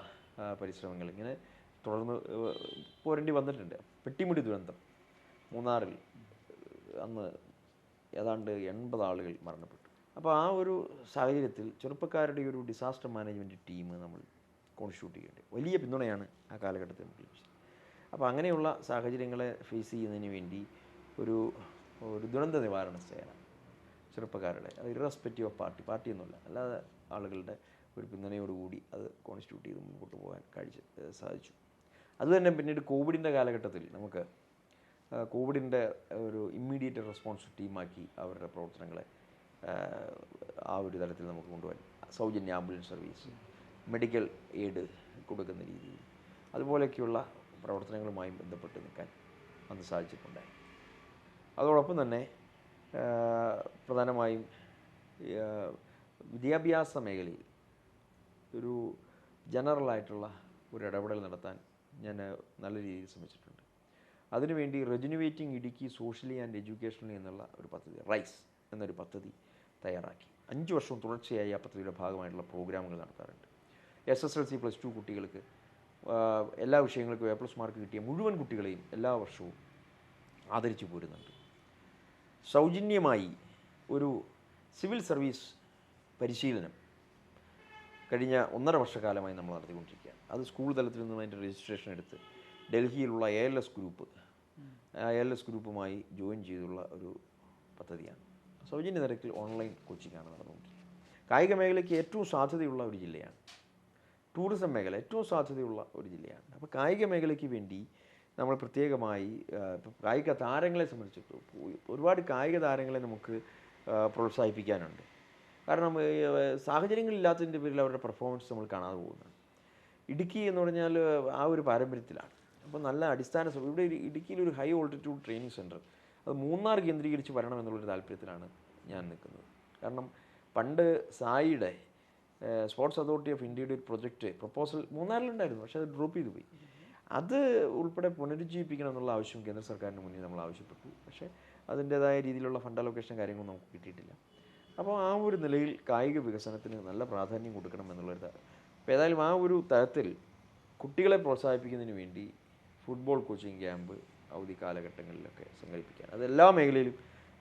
പരിശ്രമങ്ങൾ ഇങ്ങനെ തുടർന്ന് പോരേണ്ടി വന്നിട്ടുണ്ട്. പെട്ടിമുടി ദുരന്തം മൂന്നാറിൽ അന്ന് ഏതാണ്ട് 80 ആളുകൾ മരണപ്പെട്ടു. അപ്പോൾ ആ ഒരു സാഹചര്യത്തിൽ ചെറുപ്പക്കാരുടെ ഒരു ഡിസാസ്റ്റർ മാനേജ്മെൻറ്റ് ടീം നമ്മൾ കോൺസ്റ്റിറ്റ്യൂട്ട് ചെയ്യേണ്ടത് വലിയ പിന്തുണയാണ് ആ കാലഘട്ടത്തിൽ നമുക്ക് ലഭിച്ചത്. അപ്പോൾ അങ്ങനെയുള്ള സാഹചര്യങ്ങളെ ഫേസ് ചെയ്യുന്നതിന് വേണ്ടി ഒരു ദുരന്ത നിവാരണ സേന ചെറുപ്പക്കാരുടെ, അത് ഇറസ്പെക്റ്റീവ് ഓഫ് പാർട്ടിയൊന്നുമല്ല, അല്ലാതെ ആളുകളുടെ ഒരു പിന്തുണയോടുകൂടി അത് കോൺസ്റ്റിറ്റ്യൂട്ട് ചെയ്ത് മുമ്പോട്ട് പോകാൻ സാധിച്ചു. അതുതന്നെ പിന്നീട് കോവിഡിൻ്റെ കാലഘട്ടത്തിൽ നമുക്ക് കോവിഡിൻ്റെ ഒരു ഇമ്മീഡിയറ്റ് റെസ്പോൺസ് ടീമാക്കി അവരുടെ പ്രവർത്തനങ്ങളെ ആ ഒരു തലത്തിൽ നമുക്ക് കൊണ്ടുപോകാൻ, സൗജന്യ ആംബുലൻസ് സർവീസ്, മെഡിക്കൽ എയ്ഡ് കൊടുക്കുന്ന രീതിയിൽ അതുപോലെയൊക്കെയുള്ള പ്രവർത്തനങ്ങളുമായും ബന്ധപ്പെട്ട് നിൽക്കാൻ അന്ന് സാധിച്ചിട്ടുണ്ടായി. അതോടൊപ്പം തന്നെ പ്രധാനമായും വിദ്യാഭ്യാസ മേഖലയിൽ ഒരു ജനറലായിട്ടുള്ള ഒരു ഇടപെടൽ നടത്താൻ ഞാൻ നല്ല രീതിയിൽ ശ്രമിച്ചിട്ടുണ്ട്. അതിനുവേണ്ടി റെജുനുവേറ്റിംഗ് ഇടുക്കി സോഷ്യലി ആൻഡ് എഡ്യൂക്കേഷണലി എന്നുള്ള ഒരു പദ്ധതി, റൈസ് എന്നൊരു പദ്ധതി തയ്യാറാക്കി 5 വർഷവും തുടർച്ചയായി ആ പദ്ധതിയുടെ ഭാഗമായിട്ടുള്ള പ്രോഗ്രാമുകൾ നടത്താറുണ്ട്. SSLC +2 കുട്ടികൾക്ക് എല്ലാ വിഷയങ്ങൾക്കും A+ മാർക്ക് കിട്ടിയ മുഴുവൻ കുട്ടികളെയും എല്ലാ വർഷവും ആദരിച്ചു പോരുന്നുണ്ട്. സൗജന്യമായി ഒരു സിവിൽ സർവീസ് പരിശീലനം കഴിഞ്ഞ 1.5 വർഷക്കാലമായി നമ്മൾ നടത്തിക്കൊണ്ടിരിക്കുകയാണ്. അത് സ്കൂൾ തലത്തിൽ നിന്നും അതിൻ്റെ രജിസ്ട്രേഷൻ എടുത്ത് ഡൽഹിയിലുള്ള ALS ഗ്രൂപ്പുമായി ജോയിൻ ചെയ്തുള്ള ഒരു പദ്ധതിയാണ്. സൗജന്യ നിരക്കിൽ ഓൺലൈൻ കോച്ചിങ്ങാണ് നടന്നുകൊണ്ടിരിക്കുന്നത്. കായിക മേഖലയ്ക്ക് ഏറ്റവും സാധ്യതയുള്ള ഒരു ജില്ലയാണ്. ടൂറിസം മേഖല ഏറ്റവും സാധ്യതയുള്ള ഒരു ജില്ലയാണ്. അപ്പോൾ കായിക മേഖലയ്ക്ക് വേണ്ടി നമ്മൾ പ്രത്യേകമായി കായിക താരങ്ങളെ സംബന്ധിച്ചിട്ട് ഒരുപാട് കായിക താരങ്ങളെ നമുക്ക് പ്രോത്സാഹിപ്പിക്കാനുണ്ട്. കാരണം സാഹചര്യങ്ങളില്ലാത്തതിൻ്റെ പേരിൽ അവരുടെ പെർഫോമൻസ് നമ്മൾ കാണാതെ പോകുന്നുണ്ട്. ഇടുക്കി എന്ന് പറഞ്ഞാൽ ആ ഒരു പാരമ്പര്യത്തിലാണ്. അപ്പോൾ നല്ല അടിസ്ഥാന ഇവിടെ ഇടുക്കിയിൽ ഒരു ഹൈ ഓൾട്ടിറ്റ്യൂഡ് ട്രെയിനിങ് സെൻറ്റർ അത് മൂന്നാർ കേന്ദ്രീകരിച്ച് വരണം എന്നുള്ളൊരു താല്പര്യത്തിലാണ് ഞാൻ നിൽക്കുന്നത്. കാരണം പണ്ട് സായിയുടെ സ്പോർട്സ് അതോറിറ്റി ഓഫ് ഇന്ത്യയുടെ ഒരു പ്രപ്പോസൽ മൂന്നാറിലുണ്ടായിരുന്നു, പക്ഷേ അത് ഡ്രോപ്പ് ചെയ്തു പോയി. അത് ഉൾപ്പെടെ പുനരുജ്ജീവിപ്പിക്കണം എന്നുള്ള ആവശ്യം കേന്ദ്ര സർക്കാരിന് മുന്നിൽ നമ്മൾ ആവശ്യപ്പെട്ടു. പക്ഷേ അതിൻ്റേതായ രീതിയിലുള്ള ഫണ്ട് അലോക്കേഷൻ കാര്യങ്ങളും നമുക്ക് കിട്ടിയിട്ടില്ല. അപ്പോൾ ആ ഒരു നിലയിൽ കായിക വികസനത്തിന് നല്ല പ്രാധാന്യം കൊടുക്കണം എന്നുള്ളൊരു അപ്പോൾ ഏതായാലും ആ ഒരു തരത്തിൽ കുട്ടികളെ പ്രോത്സാഹിപ്പിക്കുന്നതിന് വേണ്ടി ഫുട്ബോൾ കോച്ചിങ് ക്യാമ്പ് അവധി കാലഘട്ടങ്ങളിലൊക്കെ സംഘടിപ്പിക്കാൻ, അത് എല്ലാ മേഖലയിലും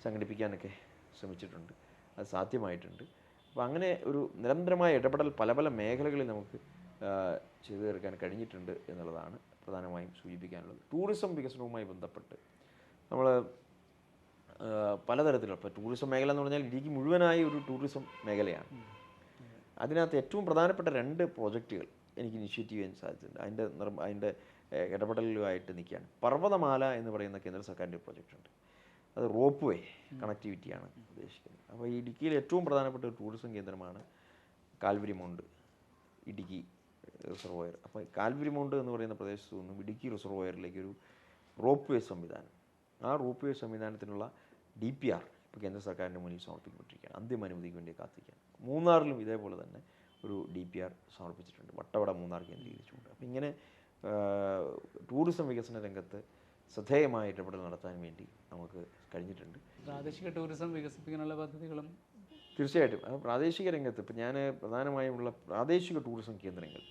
സംഘടിപ്പിക്കാനൊക്കെ ശ്രമിച്ചിട്ടുണ്ട്. അത് സാധ്യമായിട്ടുണ്ട്. അപ്പോൾ അങ്ങനെ ഒരു നിരന്തരമായ ഇടപെടൽ പല മേഖലകളിൽ നമുക്ക് ചെയ്തു തീർക്കാൻ കഴിഞ്ഞിട്ടുണ്ട് എന്നുള്ളതാണ് പ്രധാനമായും സൂചിപ്പിക്കാനുള്ളത്. ടൂറിസം വികസനവുമായി ബന്ധപ്പെട്ട് നമ്മൾ പലതരത്തിലുള്ള, ഇപ്പോൾ ടൂറിസം മേഖല എന്ന് പറഞ്ഞാൽ ഇടുക്കി മുഴുവനായി ഒരു ടൂറിസം മേഖലയാണ്. അതിനകത്ത് ഏറ്റവും പ്രധാനപ്പെട്ട 2 പ്രോജക്റ്റുകൾ എനിക്ക് ഇനിഷ്യേറ്റീവ് ചെയ്യാൻ സാധിച്ചിട്ടുണ്ട്. അതിൻ്റെ ഇടപെടലുമായിട്ട് നിൽക്കുകയാണ്. പർവ്വതമാല എന്ന് പറയുന്ന കേന്ദ്ര സർക്കാരിൻ്റെ പ്രോജക്റ്റ് ഉണ്ട്. അത് റോപ്പ് വേ കണക്ടിവിറ്റിയാണ് ഉദ്ദേശിക്കുന്നത്. അപ്പോൾ ഈ ഇടുക്കിയിൽ ഏറ്റവും പ്രധാനപ്പെട്ട ഒരു ടൂറിസം കേന്ദ്രമാണ് കാൽവരി മൗണ്ട് ഇടുക്കി റിസർവോയർ. അപ്പോൾ കാൽവരി മൗണ്ട് എന്ന് പറയുന്ന പ്രദേശത്തു നിന്നും ഇടുക്കി റിസർവോയറിലേക്കൊരു റോപ്പ് വേ സംവിധാനം, ആ റോപ്പ് വേ സംവിധാനത്തിനുള്ള DPR ഇപ്പോൾ കേന്ദ്ര സർക്കാരിൻ്റെ മുന്നിൽ സമർപ്പിക്കപ്പെട്ടിരിക്കുകയാണ്. അന്തിമ അനുമതിക്ക് വേണ്ടി കാത്തിരിക്കുകയാണ്. മൂന്നാറിലും ഇതേപോലെ തന്നെ ഒരു DPR സമർപ്പിച്ചിട്ടുണ്ട്, വട്ടവട മൂന്നാർ കേന്ദ്രീകരിച്ചുകൊണ്ട്. അപ്പോൾ ഇങ്ങനെ ടൂറിസം വികസന രംഗത്ത് ശ്രദ്ധേയമായ ഇടപെടൽ നടത്താൻ വേണ്ടി നമുക്ക് കഴിഞ്ഞിട്ടുണ്ട്. പ്രാദേശിക ടൂറിസം വികസിപ്പിക്കാനുള്ള പദ്ധതികളും തീർച്ചയായിട്ടും അത് പ്രാദേശിക രംഗത്ത് ഇപ്പോൾ ഞാൻ പ്രധാനമായുമുള്ള പ്രാദേശിക ടൂറിസം കേന്ദ്രങ്ങൾ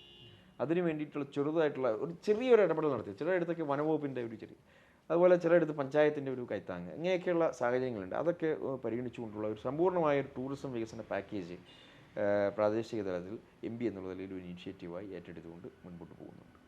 അതിന് വേണ്ടിയിട്ടുള്ള ചെറുതായിട്ടുള്ള ഒരു ചെറിയൊരു ഇടപെടൽ നടത്തി. ചിലയിടത്തൊക്കെ വനവകുപ്പിൻ്റെ ഒരു അതുപോലെ ചിലയിടത്ത് പഞ്ചായത്തിൻ്റെ ഒരു കൈത്താങ്ങ്, ഇങ്ങനെയൊക്കെയുള്ള സാഹചര്യങ്ങളുണ്ട്. അതൊക്കെ പരിഗണിച്ചുകൊണ്ടുള്ള ഒരു സമ്പൂർണ്ണമായ ഒരു ടൂറിസം വികസന പാക്കേജ് പ്രാദേശിക തലത്തിൽ MP എന്നുള്ള നിലയിൽ ഒരു ഇനിഷ്യേറ്റീവായി ഏറ്റെടുത്തുകൊണ്ട് മുൻപോട്ട് പോകുന്നുണ്ട്.